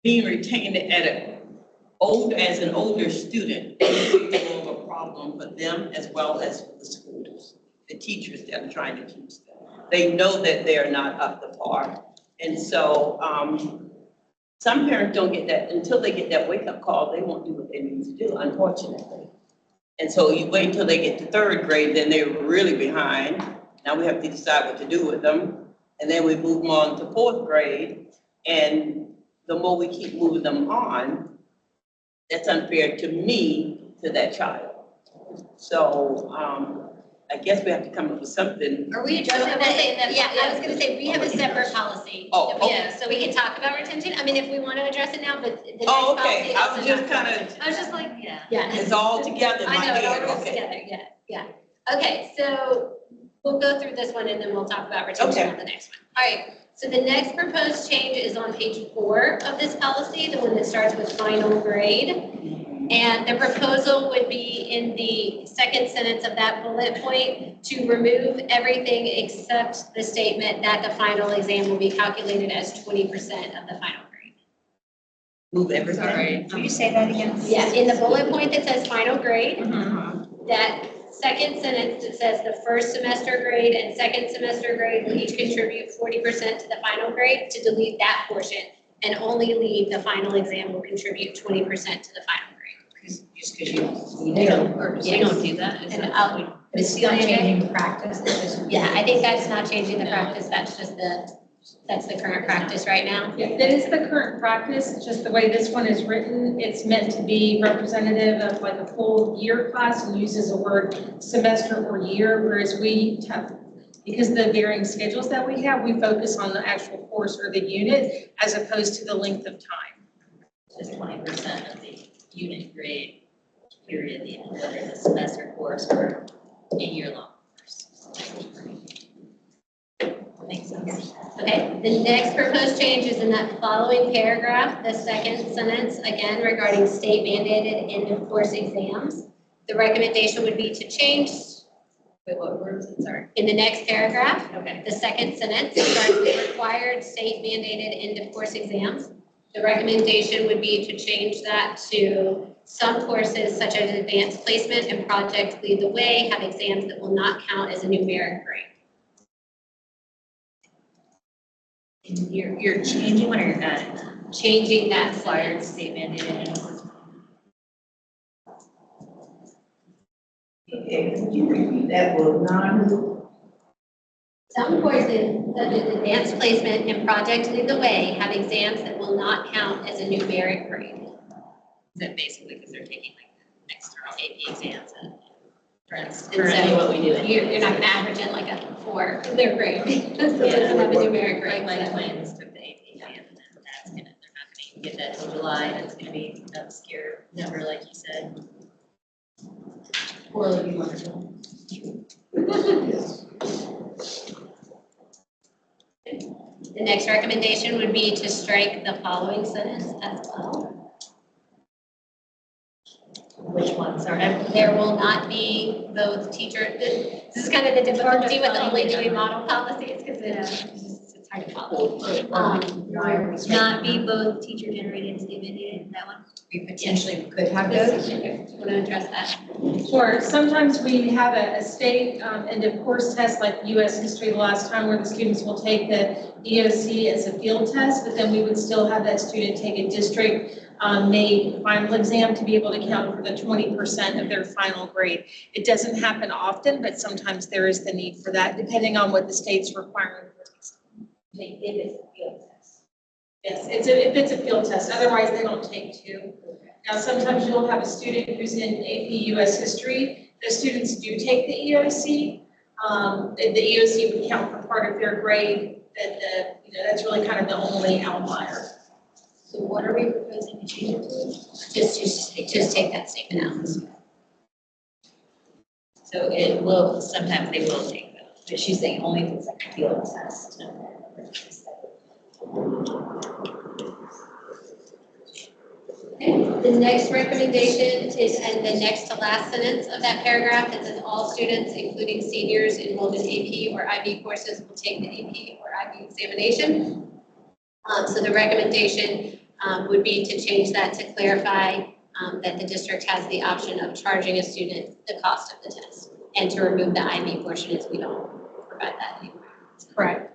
being retained as an older student, it's more of a problem for them as well as for the schools, the teachers that are trying to teach them. They know that they are not up to par. And so some parents don't get that, until they get that wake-up call, they won't do what they need to do, unfortunately. And so you wait until they get to third grade, then they're really behind. Now we have to decide what to do with them. And then we move them on to fourth grade. And the more we keep moving them on, that's unfair to me, to that child. So I guess we have to come up with something. Are we addressing that in the? Yeah, I was gonna say, we have a separate policy. Oh, okay. Yeah, so we can talk about retention. I mean, if we want to address it now, but the next Oh, policy okay. I was also just talks kind about of, retention. I was just like, yeah. Yeah. it's all together in my I know, it head, all goes okay. together, yeah. Okay, so we'll go through this one and then we'll talk about retention Okay. on the next one. All right, so the next proposed change is on page 4 of this policy, the one that starts with final grade. And the proposal would be in the second sentence of that bullet point to remove everything except the statement that the final exam will be calculated as 20% of the final grade. Move everything. Sorry. Will you say that again? Yeah, in the bullet point that says final grade, Mhm. that second sentence that says the first semester grade and second semester grade will each contribute 40% to the final grade, to delete that portion and only leave the final exam will contribute 20% to the final grade. Just because you. They don't, or they Yes. don't do that, is And that I'll- what we? But it's still changing the practice, it's just. Yeah, I think that's not changing the No. practice, that's the current practice right now. Yeah, that is the current practice, just the way this one is written, it's meant to be representative of like a full year class and uses the word semester or year, whereas we have, because of the varying schedules that we have, we focus on the actual course or the unit as opposed to the length of time. Just 20% of the unit grade period, whether it's a semester course or a year-long course. Makes sense. Okay, the next proposed change is in that following paragraph, the second sentence, again regarding state mandated end of course exams. The recommendation would be to change, Wait, what words, sorry? in the next paragraph, Okay. the second sentence starts with required state mandated end of course exams. The recommendation would be to change that to some courses such as advanced placement and project lead the way have exams that will not count as a numeric grade. You're changing one or you're adding? Changing that Required sentence. state mandated. Okay, could you repeat that will not? Some courses such as advanced placement and project lead the way have exams that will not count as a numeric grade. Is that basically because they're taking like external AP exams and that's And currently so what we do. You're not gonna average it like a 4 in their grade, because it doesn't have a numeric grade. Like my so. twins took the AP exam and then that's gonna, they're not gonna even get that till July and it's gonna be an obscure number like you said. Poorly be wonderful. The next recommendation would be to strike the following sentence as well. Which ones are? There will not be both teacher, this is kind of the difficulty with only doing model policies, because it's hard to follow. Not be both teacher generated and state mandated, that one? We potentially could have those. Want to address that? Sure, sometimes we have a state end of course test like US history the last time where the students will take the EOC as a field test, but then we would still have that student take a district made final exam to be able to count for the 20% of their final grade. It doesn't happen often, but sometimes there is the need for that, depending on what the state's requiring. If it's a field test. Yes, if it's a field test, otherwise they don't take two. Now, sometimes you'll have a student who's in AP US history, the students do take the EOC. The EOC would count for part of their grade, that's really kind of the only outlier. So what are we proposing to change it to? Just take that statement out. So it will, sometimes they will take those, but she's saying only if it's like a field test. The next recommendation is, and the next to last sentence of that paragraph, that says all students, including seniors enrolled in AP or IB courses, will take the AP or IB examination. So the recommendation would be to change that to clarify that the district has the option of charging a student the cost of the test, and to remove the IB portion as we don't provide that anymore. Correct.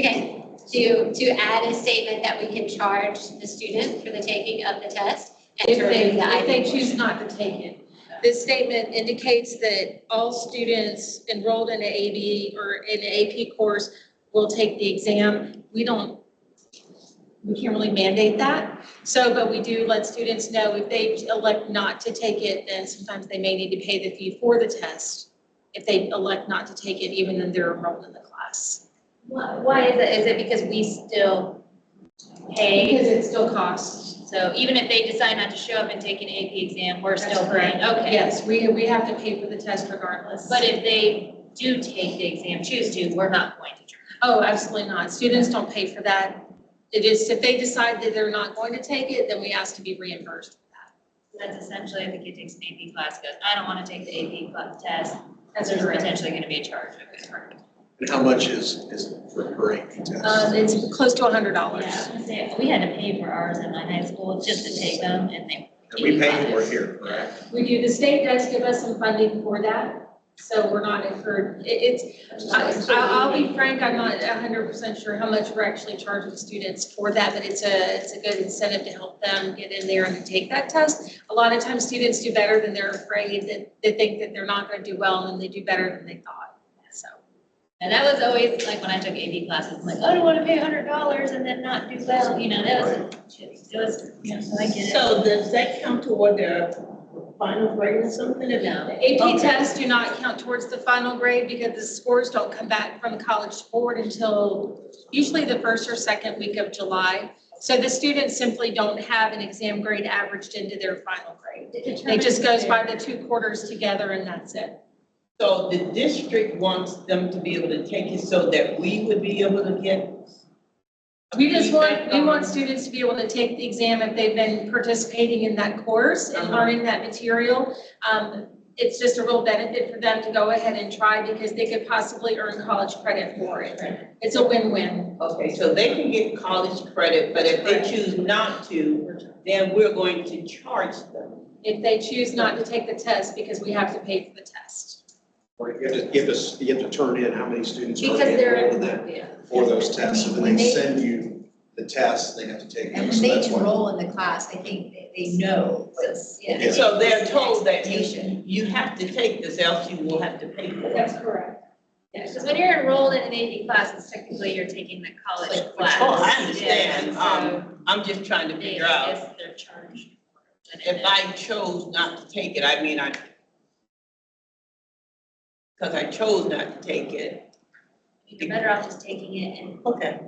Okay, to add a statement that we can charge the student for the taking of the test and If to remove the IB they portion. choose not to take it. This statement indicates that all students enrolled in an AB or in an AP course will take the exam. We can't really mandate that. So, but we do let students know if they elect not to take it, then sometimes they may need to pay the fee for the test if they elect not to take it, even though they're enrolled in the class. Why is it? Is it because we still pay? Because it still costs. So even if they decide not to show up and take an AP exam, we're still That's correct. paying? Okay. Yes, we have to pay for the test regardless. But if they do take the exam, choose to, we're not going to charge. Oh, absolutely not. Students don't pay for that. It is, if they decide that they're not going to take it, then we ask to be reimbursed for that. That's essentially if the kid takes an AP class, goes, I don't want to take the AP class test, That's there's correct. potentially going to be a charge. Okay. And how much is for her AP test? It's close to $100. Yeah, I was gonna say, we had to pay for ours in my high school just to take them and they. And we pay for it here, correct? We do, the state does give us some funding for that, so we're not incurred. I'll be frank, I'm not 100% sure how much we're actually charging students for that, but it's a good incentive to help them get in there and to take that test. A lot of times students do better than they're afraid, that they think that they're not gonna do well, and then they do better than they thought, so. And that was always like when I took AP classes, I'm like, I don't want to pay $100 and then not do well, you know, that was, you know, so I get it. So does that count toward their final grade or something? No. The AP tests do not count towards the final grade because the scores don't come back from the College Board until usually the first or second week of July. So the students simply don't have an exam grade averaged into their final grade. It just goes by the 2 quarters together and that's it. So the district wants them to be able to take it so that we would be able to get. We want students to be able to take the exam if they've been participating in that course and learning that material. it's just a real benefit for them to go ahead and try because they could possibly earn college credit for it. It's a win-win. Okay, so they can get college credit, but if they choose not to, then we're going to charge them. If they choose not to take the test because we have to pay for the test. Or you have to turn in how many students are Because they're, enrolled in that for those tests. So when they send you the tests, they have to take them. And when So they that's why- enroll in the class, I think they know what's. Yeah. So they're told that Expectation. you have to take this, else you will have to pay for it. that's correct. Yeah, because when you're enrolled in an AP class, it's technically you're taking the college class. Oh, I understand. Yeah, I'm just trying to so they, figure I out, guess they're charged. for it. if I chose not to take it, I mean, because I chose not to take it. You're better off just taking it and Okay.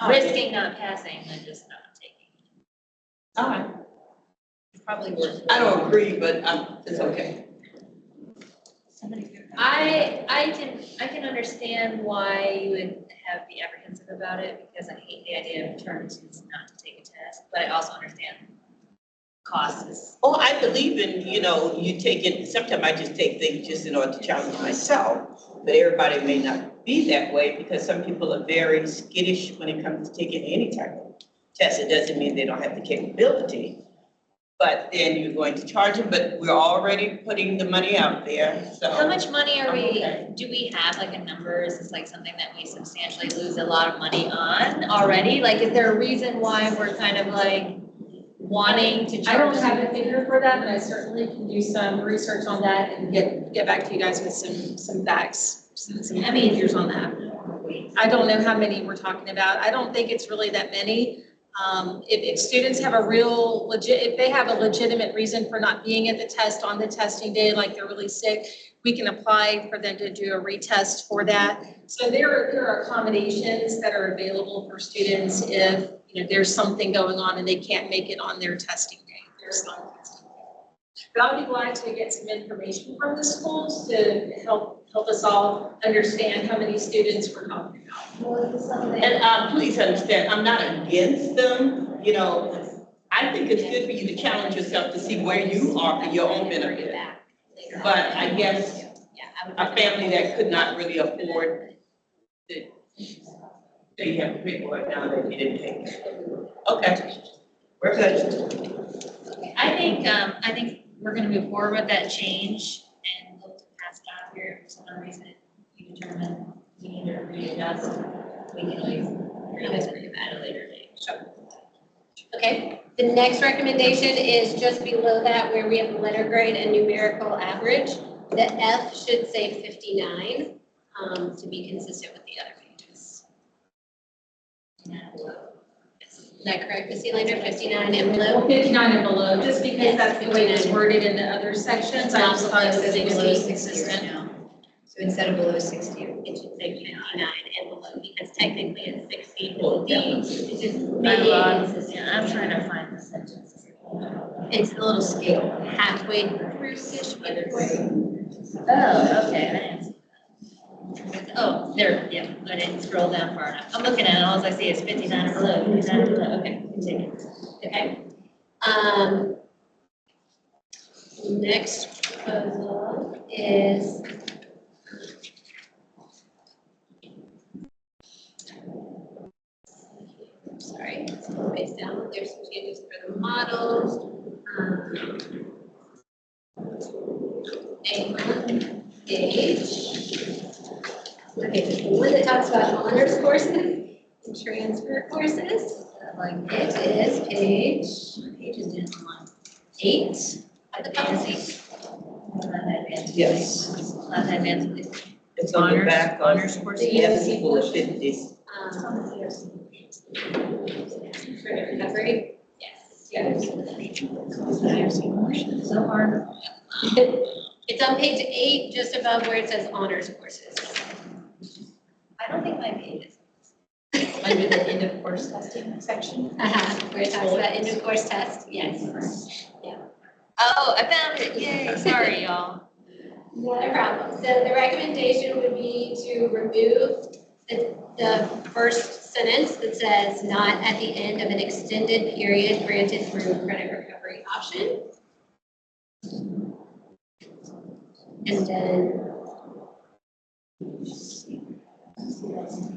risking not passing than just not taking it. All right. Probably worth. I don't agree, but it's okay. I can understand why you would have be apprehensive about it, because I hate the idea of turning students not to take a test, but I also understand costs is. Oh, I believe in, you take it, sometimes I just take things just in order to challenge myself. But everybody may not be that way, because some people are very skittish when it comes to taking any type of test. It doesn't mean they don't have the capability. But then you're going to charge them, but we're already putting the money out there, so. How much money are Okay. do we have like a number? Is this like something that we substantially lose a lot of money on already? Like, is there a reason why we're kind of like wanting to I don't charge? have a figure for that, but I certainly can do some research on that and get back to you guys with some facts, some figures on that. I don't know how many we're talking about. I don't think it's really that many. If students have if they have a legitimate reason for not being at the test on the testing day, like they're really sick, we can apply for them to do a retest for that. So there are accommodations that are available for students if, there's something going on and they can't make it on their testing day. There's some testing day. But I'll be glad to get some information from the schools to help us all understand how many students we're talking about. And please understand, I'm not against them, I think it's good for you to challenge yourself to see where you are for your own benefit. But I guess a family that could not really afford to, they have to pay for it now that they didn't take it. Okay, we're good. I think we're gonna move forward with that change and look to pass it out here. If for some reason you determine we need to readjust, we can always revisit it at a later date. Okay, the next recommendation is just below that where we have the letter grade and numerical average. The F should say 59, to be consistent with the other pages. Is that correct, Ms. Elander, 59 and below? 59 and below, just because Yes, that's the way it's 59. worded in the other sections. I just thought it was Below 60 consistent. right now. So instead of below 60. It should say 59 and below, because technically it's 60. Oh, It's just I maybe love this, yeah, I'm trying to find the sentence. it's a little scale, halfway through-ish, but it's. Oh, okay, I didn't see that. Oh, there, yeah, I didn't scroll down far enough. I'm looking at it, all I see is 59 or below, 59 or below, okay, continue. Okay. Next proposal is. Sorry, it's a little ways down. There's some changes for the models. A page. Okay, there's one that talks about honors courses and transfer courses. It is page. What page is it on? 8 at the top. Yes. Class advanced, please. It's on the Honors- back of honors course? the F equals 50. Recovery? Yes. So hard. It's on page 8, just above where it says honors courses. I don't think my page is. Might be the end of course testing section. Where it talks about end of course test, yes. Oh, I found it, yay, sorry, y'all. Not a problem. So the recommendation would be to remove the first sentence that says not at the end of an extended period granted through credit recovery option. And then,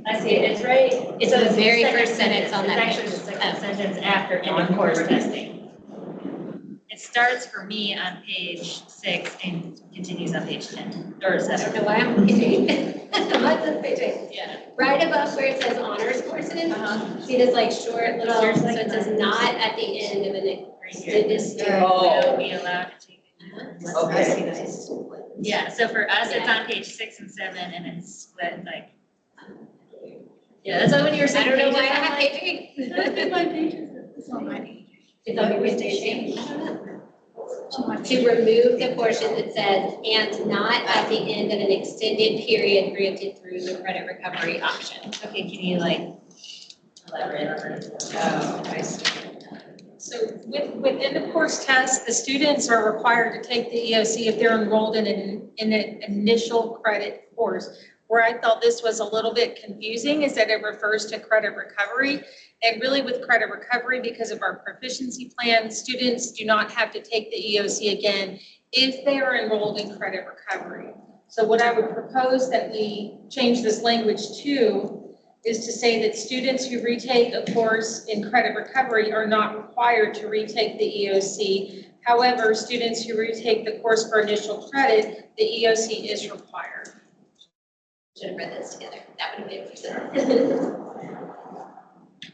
I see it, it's right, It's so the it's very second first sentence on that It's actually the second sentence after in-course testing. It starts for me on page 6 and continues on page 10, or I don't 7. know why I'm page 8. Mine's on page 8. Yeah. Right above where it says honors courses, see this like short little, so it says not at the end of an extended period. Will be allowed to take it. Okay. Yeah, so for us, it's on page 6 and 7, and it's split like. Yeah, that's why when you were I saying don't know pages, why I I'm have like, page 8. It's on my page. It's on your page 8. I don't know. To remove the portion that says, and not at the end of an extended period granted through the credit recovery option. okay, can you like elaborate on that? Oh, I see. So within the course test, the students are required to take the EOC if they're enrolled in an initial credit course. Where I thought this was a little bit confusing is that it refers to credit recovery. And really with credit recovery, because of our proficiency plan, students do not have to take the EOC again if they are enrolled in credit recovery. So what I would propose that we change this language to is to say that students who retake a course in credit recovery are not required to retake the EOC. However, students who retake the course for initial credit, the EOC is required. Should have read this together. That would have made sense.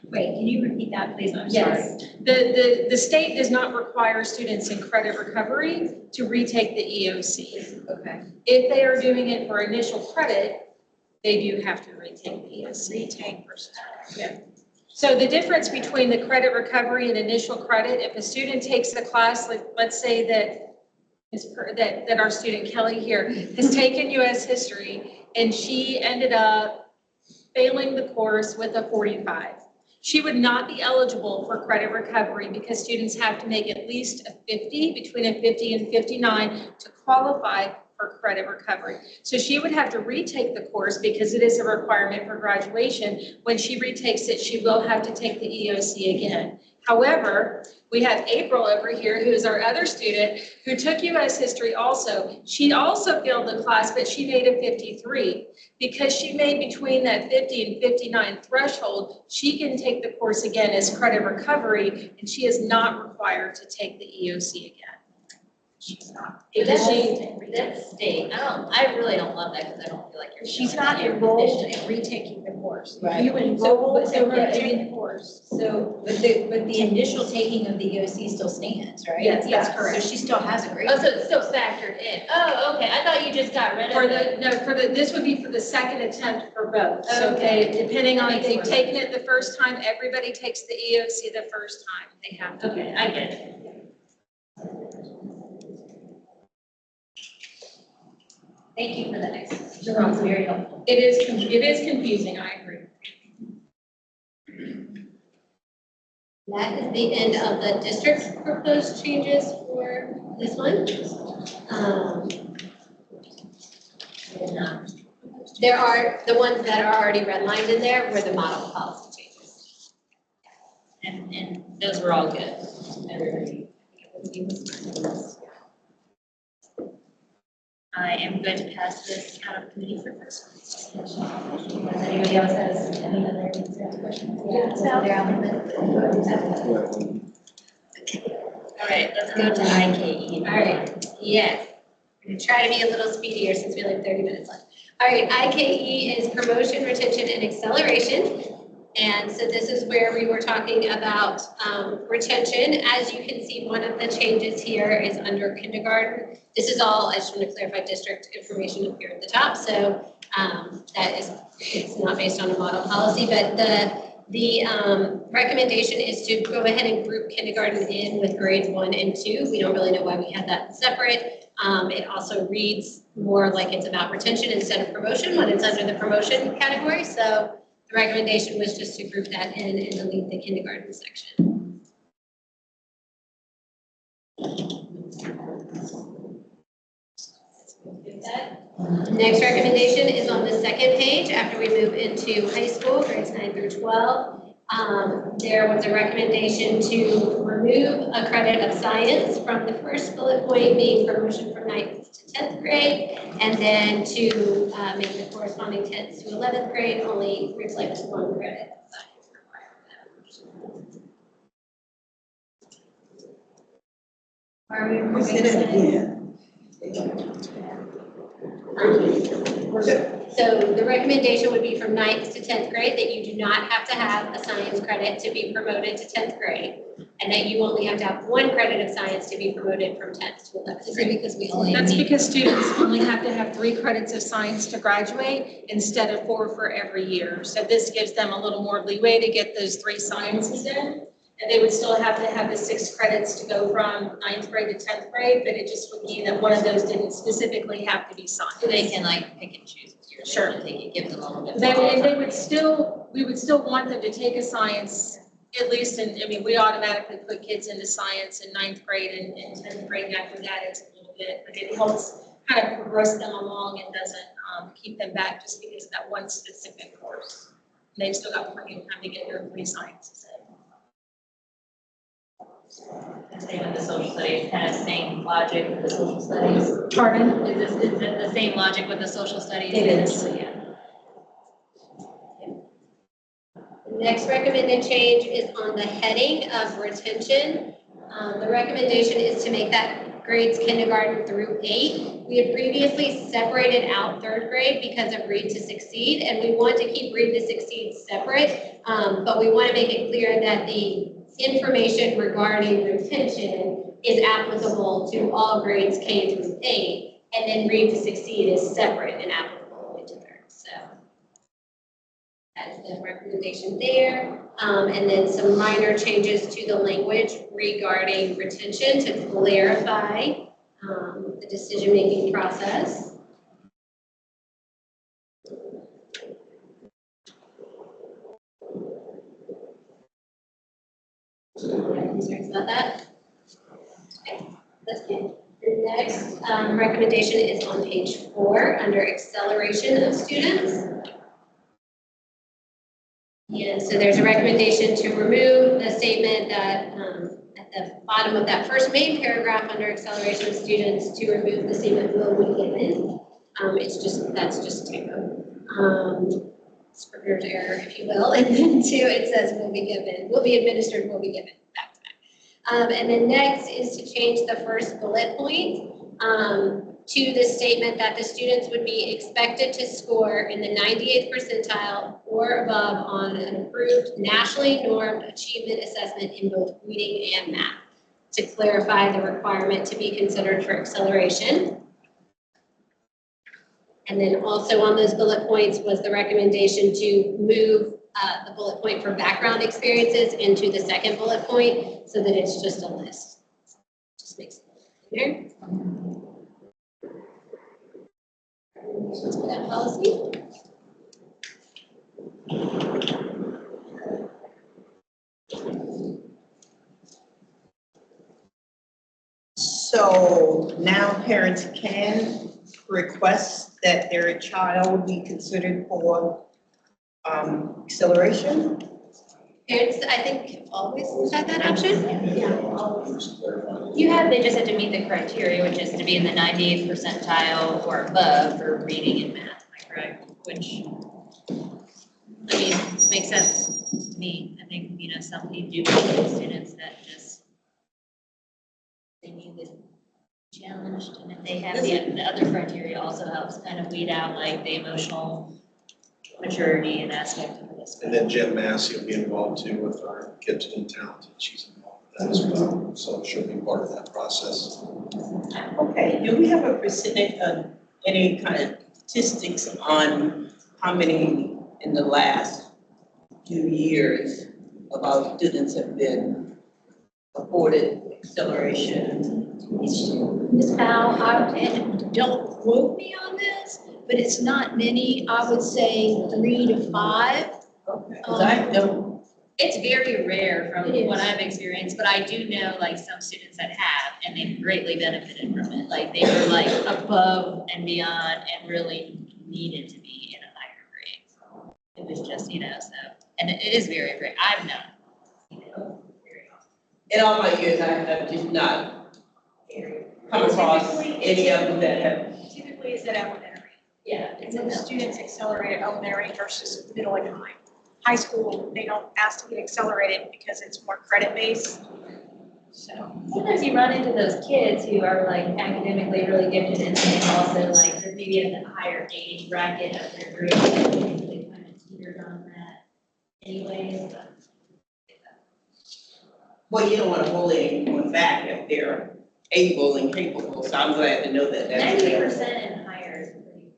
Wait, can you repeat that, please? I'm sorry. Yes, the state does not require students in credit recovery to retake the EOC. Okay. If they are doing it for initial credit, they do have to retake the EOC. Retake versus. Yeah. So the difference between the credit recovery and initial credit, if a student takes a class, like, let's say that our student Kelly here has taken US history and she ended up failing the course with a 45. She would not be eligible for credit recovery because students have to make at least a 50, between a 50 and 59 to qualify for credit recovery. So she would have to retake the course because it is a requirement for graduation. When she retakes it, she will have to take the EOC again. However, we have April over here, who is our other student, who took US history also. She also failed the class, but she made a 53. Because she made between that 50 and 59 threshold, she can take the course again as credit recovery, and she is not required to take the EOC again. She's not. Because That's state. I really don't love that because I don't feel like you're. She's not enrolled in retaking the course. Right. You enroll So, in but- retaking the course. So, but the initial taking of the EOC still stands, right? Yes, that's correct. So she still has a grade. Oh, so it's still factored in. Oh, okay. I thought you just got rid of For it. this would be for the second attempt for both. So depending on if they've taken it the first time, everybody takes the EOC the first time. They have to. Okay, I get it. Thank you for the explanation. You're welcome. Very helpful. It is confusing, I agree. That is the end of the district's proposed changes for this one. There are, the ones that are already redlined in there were the model policy changes. And those were all good. Everybody. I am going to pass this out of committee for first. Unless anybody else has any other questions? All right, let's go to IKE. All right, yes. I'm gonna try to be a little speedier since we only have 30 minutes left. All right, IKE is promotion, retention, and acceleration. And so this is where we were talking about retention. As you can see, one of the changes here is under kindergarten. This is all, I just want to clarify, district information up here at the top. So that is, it's not based on a model policy, but the recommendation is to go ahead and group kindergarten in with grades 1 and 2. We don't really know why we had that separate. It also reads more like it's about retention instead of promotion when it's under the promotion category. So the recommendation was just to group that in and delete the kindergarten section. Next recommendation is on the second page after we move into high school, grades 9 through 12. There was a recommendation to remove a credit of science from the first bullet point being promotion from 9th to 10th grade, and then to make the corresponding 10th to 11th grade only reflect 1 credit of science requirement. Are we removing science? So the recommendation would be from 9th to 10th grade that you do not have to have a science credit to be promoted to 10th grade, and that you only have to have 1 credit of science to be promoted from 10th to 11th grade. because we only That's because students only have to have 3 credits of science to graduate instead of 4 for every year. So this gives them a little more leeway to get those 3 sciences in. And they would still have to have the 6 credits to go from 9th grade to 10th grade, but it just would mean that one of those didn't specifically have to be science. So they can like pick and choose what year Sure. they take it, gives them a little bit. They would still, we would still want them to take a science, at least in, I mean, we automatically put kids into science in 9th grade and 10th grade, and after that it's a little bit, but it helps kind of progress them along and doesn't keep them back just because of that one specific course. They've still got plenty of time to get their 3 sciences in. And same with the social studies, kind of same logic with the social studies. Pardon? Is it the same logic with the social studies? It is. Yeah. The next recommended change is on the heading of retention. The recommendation is to make that grades kindergarten through 8. We had previously separated out 3rd grade because of Read to Succeed, and we want to keep Read to Succeed separate, but we want to make it clear that the information regarding retention is applicable to all grades K through 8, and then Read to Succeed is separate and applicable only to 3rd. So that's the recommendation there. And then some minor changes to the language regarding retention to clarify the decision-making process. Concerns about that? Okay, that's good. The next recommendation is on page 4 under acceleration of students. And so there's a recommendation to remove the statement that at the bottom of that first main paragraph under acceleration of students, to remove the statement will be given. That's just a typo. Scrivener's error, if you will. And then 2, it says will be given, will be administered, will be given, back to back. And then next is to change the first bullet point to the statement that the students would be expected to score in the 98th percentile or above on an approved nationally normed achievement assessment in both reading and math, to clarify the requirement to be considered for acceleration. And then also on those bullet points was the recommendation to move the bullet point for background experiences into the second bullet point so that it's just a list. Just makes it clear. For that policy. So now parents can request that their child be considered for acceleration? Parents, I think, have always had that option. They just have to meet the criteria, which is to be in the 98th percentile or above for reading and math, am I correct? Which, I mean, makes sense to me. I think, some people do have students that just, they need the challenged, and if they have the other criteria also helps kind of weed out like the emotional maturity and aspect of this. And then Jen Massey will be involved too with our Kids in Talented. She's involved with that as well. So she'll be part of that process. Okay, do we have a percentage of any kind of statistics on how many in the last few years of our students have been afforded acceleration? Ms. Powell, don't quote me on this, but it's not many. I would say 3 to 5. Okay, 'cause I don't, It's very rare from It what is. I've experienced, but I do know like some students that have, and they've greatly benefited from it. Like they were like above and beyond and really needed to be in a higher grade. It was just, so And it is very, very, I've not. In all my years, I have just not come across any of them that have. Typically is at elementary. Yeah. And then the students accelerate at elementary versus middle and high. High school, they don't ask to get accelerated because it's more credit based. So. Sometimes you run into those kids who are like academically really gifted and then also like they're maybe in the higher age bracket of their group. They kind of teetered on that anyways. Well, you don't want to hold anyone back if they're able and capable, so I'm glad to know that that's there. 90% and higher is pretty.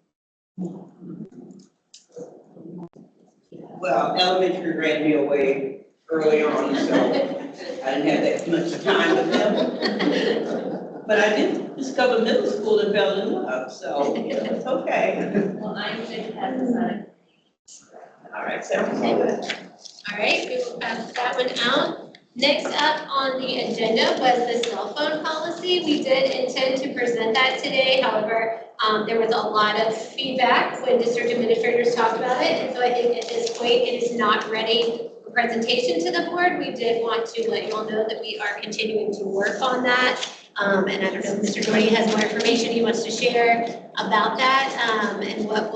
Well, elementary ran me away early on, so I didn't have that much time with them. But I did discover middle school and fell in love, so, you know, it's okay. Well, I'm just has decided. All right, sounds good. All right, we will pass that one out. Next up on the agenda was the cell phone policy. We did intend to present that today. However, there was a lot of feedback when district administrators talked about it. And so I think at this point, it is not ready for presentation to the board. We did want to let you all know that we are continuing to work on that. And I don't know if Mr. Doherty has more information he wants to share about that, and what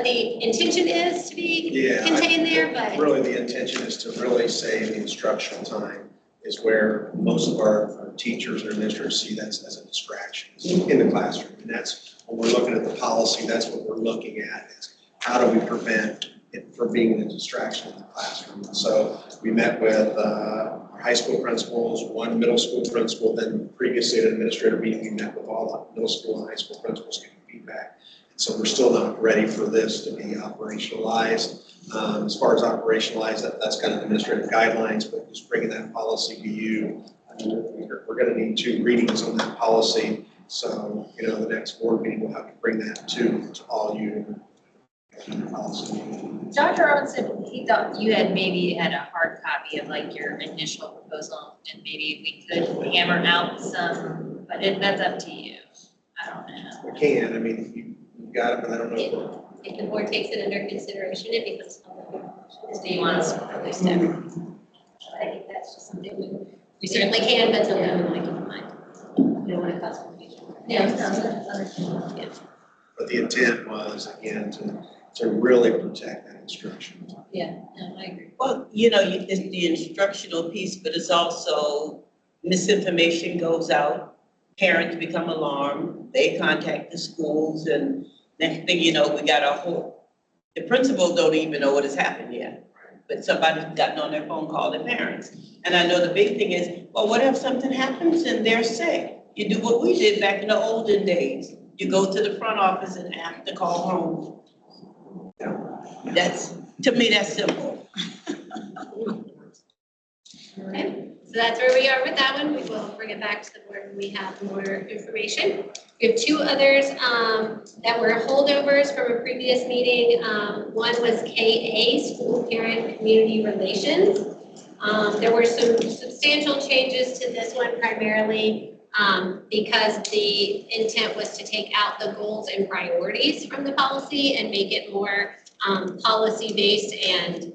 the intention is to be Yeah, contained there, but. Really, the intention is to really save the instructional time is where most of our teachers or administrators see that as a distraction in the classroom. And that's, when we're looking at the policy, that's what we're looking at is how do we prevent it from being a distraction in the classroom? And so we met with our high school principals, one middle school principal, then previously at an administrator meeting, we met with all the middle school and high school principals getting feedback. So we're still not ready for this to be operationalized. As far as operationalized, that's kind of administrative guidelines, but just bringing that policy to you. I mean, we're going to need 2 readings on that policy. So, you know, the next board meeting, we'll have to bring that to all you. Dr. Owens said he thought you had maybe had a hard copy of like your initial proposal and maybe we could hammer out some, but that's up to you. I don't know. We can, I mean, you got it, but I don't know. If the board takes it under consideration, it becomes public. Do you want us to release that? I think that's just something we certainly can, but something we want to keep in mind. We don't want to cause confusion. Yeah, no, But the intent was, again, to really protect that instruction. yeah, no, I agree. Well, you know, it's the instructional piece, but it's also misinformation goes out. Parents become alarmed, they contact the schools, and next thing you know, we got a whole, the principals don't even know what has happened yet. But somebody's gotten on their phone, called their parents. And I know the big thing is, well, what if something happens and they're sick? You do what we did back in the olden days. You go to the front office and have to call home. That's, to me, that's simple. Okay, so that's where we are with that one. We will bring it back to the board when we have more information. We have 2 others that were holdovers from a previous meeting. One was KA, School Parent Community Relations. There were some substantial changes to this one primarily because the intent was to take out the goals and priorities from the policy and make it more policy-based and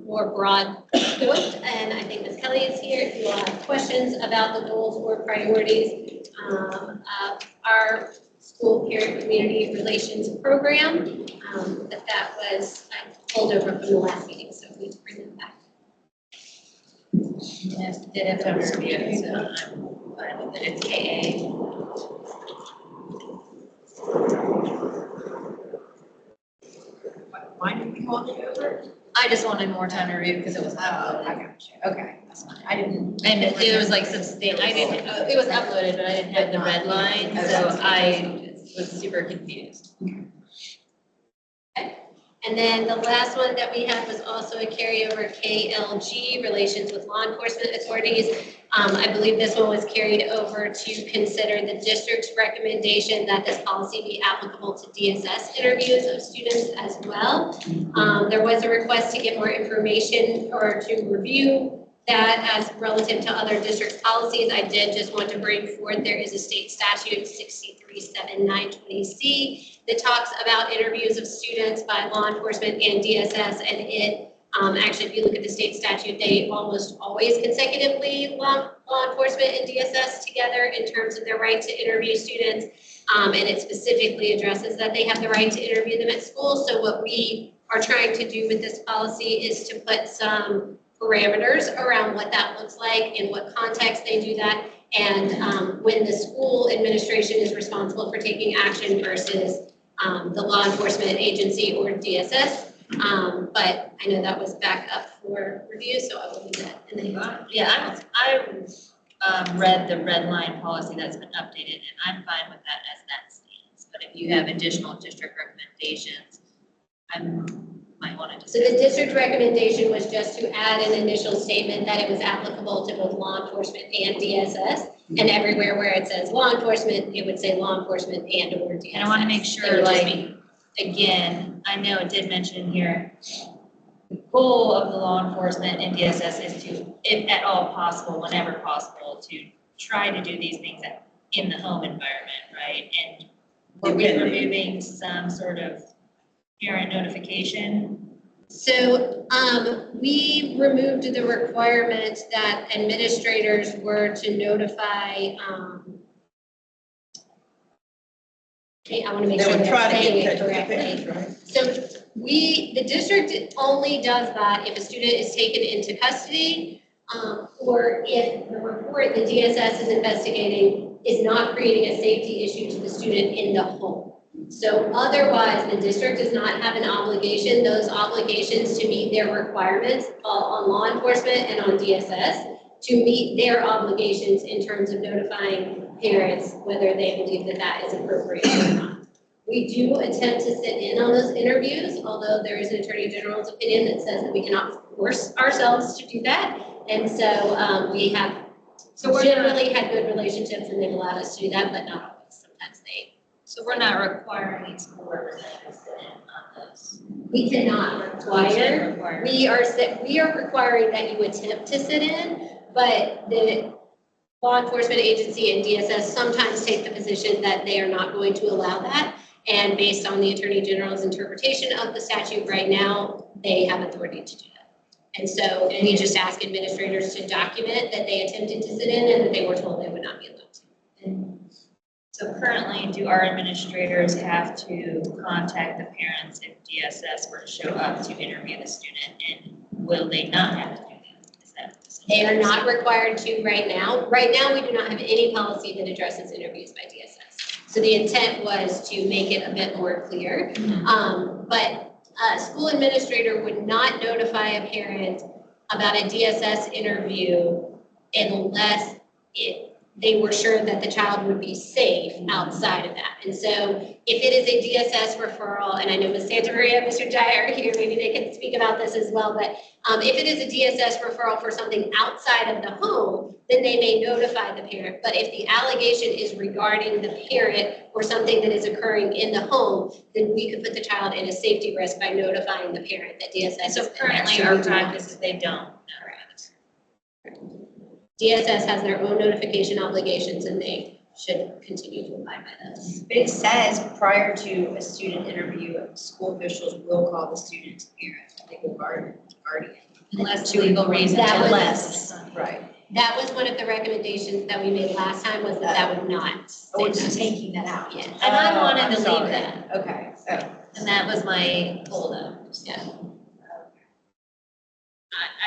more broad scoped. And I think Ms. Kelly is here if you all have questions about the goals or priorities of our school parent community relations program. But that was pulled over from the last meeting, so we need to bring them back. Yes, did have to review it, so I'm fine with it. It's KA. Why did we hold it over? I just wanted more time to review because it was I uploaded. got you. Okay, that's fine. I didn't. And it was like substantial, I didn't, it was uploaded, but I didn't have the red line, so I was super confused. And then the last one that we had was also a carryover, KLG, Relations with Law Enforcement Authorities. I believe this one was carried over to consider the district's recommendation that this policy be applicable to DSS interviews of students as well. There was a request to get more information or to review that as relative to other district policies. I did just want to bring forth, there is a state statute 637920C that talks about interviews of students by law enforcement and DSS, and it Actually, if you look at the state statute, they almost always consecutively law enforcement and DSS together in terms of their right to interview students. And it specifically addresses that they have the right to interview them at school. So what we are trying to do with this policy is to put some parameters around what that looks like, in what context they do that, and when the school administration is responsible for taking action versus the law enforcement agency or DSS. But I know that was back up for review, so I will leave that in the hands. Yeah, I read the red line policy that's been updated, and I'm fine with that as that stands. But if you have additional district recommendations, I might want to So the district recommendation was just to add an initial statement that it was applicable to both law enforcement and DSS. And everywhere where it says law enforcement, it would say law enforcement and or DSS. And I want to make It sure, would just like, be- again, I know it did mention here, the goal of the law enforcement and DSS is to, if at all possible, whenever possible, to try to do these things in the home environment, right? And we're removing some sort of parent notification. So, we removed the requirement that administrators were to notify, okay, I want to make They sure would they're try to saying get it in touch with the correctly. parents, right? So the district only does that if a student is taken into custody, or if the report the DSS is investigating is not creating a safety issue to the student in the home. So otherwise, the district does not have an obligation. Those obligations to meet their requirements fall on law enforcement and on DSS to meet their obligations in terms of notifying parents whether they believe that that is appropriate or not. We do attempt to sit in on those interviews, although there is an Attorney General's opinion that says that we cannot force ourselves to do that. And so we have generally had good relationships and they've allowed us to do that, but not always. Sometimes they. So we're not requiring school representatives to sit in on this. We cannot require. We are requiring that you attempt to sit in, but the law enforcement agency and DSS sometimes take the position that they are not going to allow that. And based on the Attorney General's interpretation of the statute right now, they have authority to do that. And so we just ask administrators to document that they attempted to sit in and that they were told they would not be allowed to. And so currently, do our administrators have to contact the parents if DSS were to show up to interview the student, and will they not have to do that? Is that? They are not required to right now. Right now, we do not have any policy that addresses interviews by DSS. So the intent was to make it a bit more clear. But a school administrator would not notify a parent about a DSS interview unless they were sure that the child would be safe outside of that. And so if it is a DSS referral, and I know Ms. Santamaria and Mr. Jai are here, maybe they can speak about this as well, but if it is a DSS referral for something outside of the home, then they may notify the parent. But if the allegation is regarding the parent or something that is occurring in the home, then we could put the child in a safety risk by notifying the parent that DSS is So in there. currently, So our we do not. practice is they don't. DSS has their own notification obligations and they should continue to abide by those. But it says prior to a student interview, school officials will call the student's parent, legal guardian. Unless legal reasons. That was- Unless, right. That was one of the recommendations that we made last time, was that would not. Oh, we're just stay taking that out. that. Yeah, and I wanted I'm to leave sorry. that, Okay, so. And that was my holdup. yeah.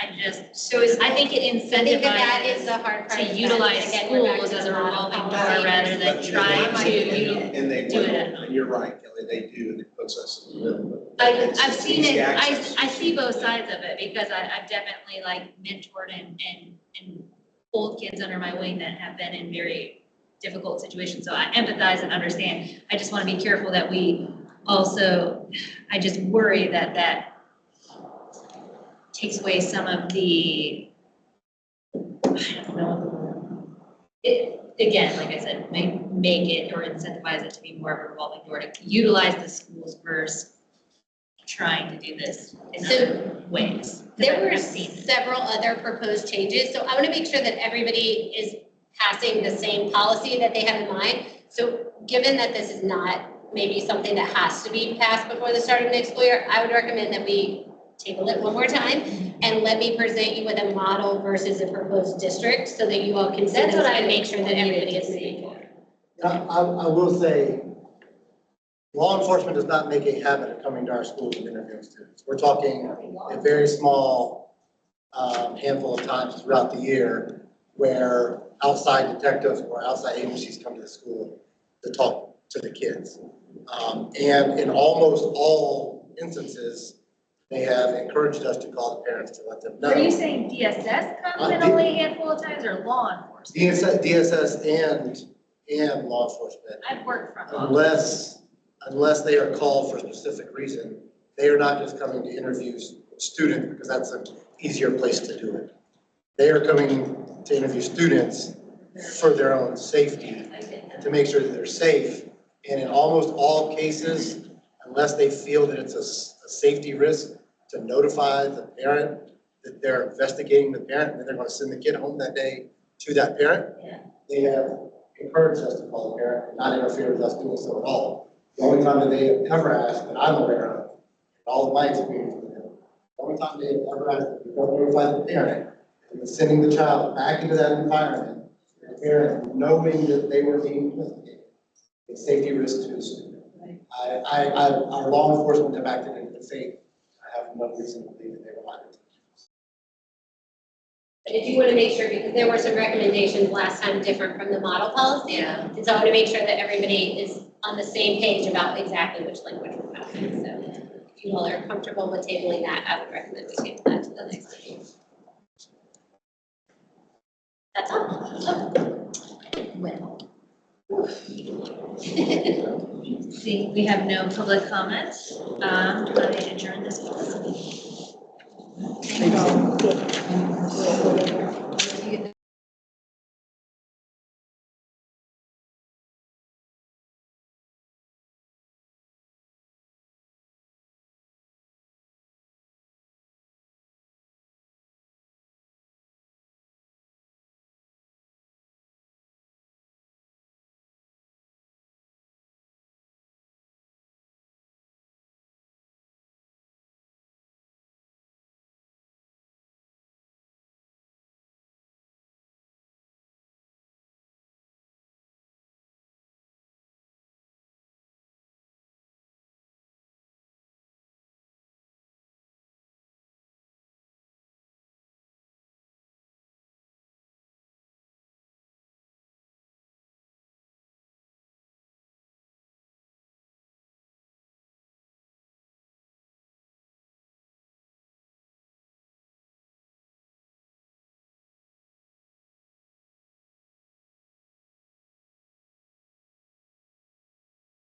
I just, I think it I think that is incentivizes the hard part. to utilize schools as a revolving door rather than trying to. And they do it at will, home. and you're right, Kelly, they do, and it puts us in the middle. I've seen Easy it, access. I see both sides of it, because I've definitely like mentored and pulled kids under my wing that have been in very difficult situations, so I empathize and understand. I just wanna be careful that we also, I just worry that takes away some of the, I don't know. Again, like I said, make it or incentivize it to be more of a revolving door, to utilize the schools versus trying to do this in So, other ways. 'Cause There were I've seen it. several other proposed changes, so I want to make sure that everybody is passing the same policy that they have in mind. So given that this is not maybe something that has to be passed before the start of next school year, I would recommend that we table it one more time, and let me present you with a model versus a proposed district, so that you all can see That's this what I and make sure that everybody is needed to moving forward. I will say, law enforcement does not make a habit of coming to our schools and interviewing students. We're talking a very small handful of times throughout the year where outside detectives or outside agencies come to the school to talk to the kids. And in almost all instances, they have encouraged us to call the parents to let them know. Are you saying DSS comes in only a handful of times or law enforcement? DSS and law enforcement. I've worked from law. Unless they are called for a specific reason, they are not just coming to interview students because that's an easier place to do it. They are coming to interview students for their own safety, to make sure that they're safe. And in almost all cases, unless they feel that it's a safety risk, to notify the parent that they're investigating the parent, and then they're going to send the kid home that day to that parent. They have encouraged us to call the parent and not interfere with us doing so at all. The only time that they have ever asked that I'm aware of, in all of my experience with them, the only time they have ever asked that we don't notify the parent is sending the child back into that environment, the parent knowing that they were being investigated. It's safety risk to the student. Our law enforcement have acted in good faith. I have no reason to believe that they were not. But I do want to make sure, because there were some recommendations last time different from the model policy. Yeah. And so I want to make sure that everybody is on the same page about exactly which language we're passing. So if you all are comfortable with tabling that, I would recommend we table that to the next meeting. That's all. Well. See, we have no public comments. I adjourn this policy. Thank you all.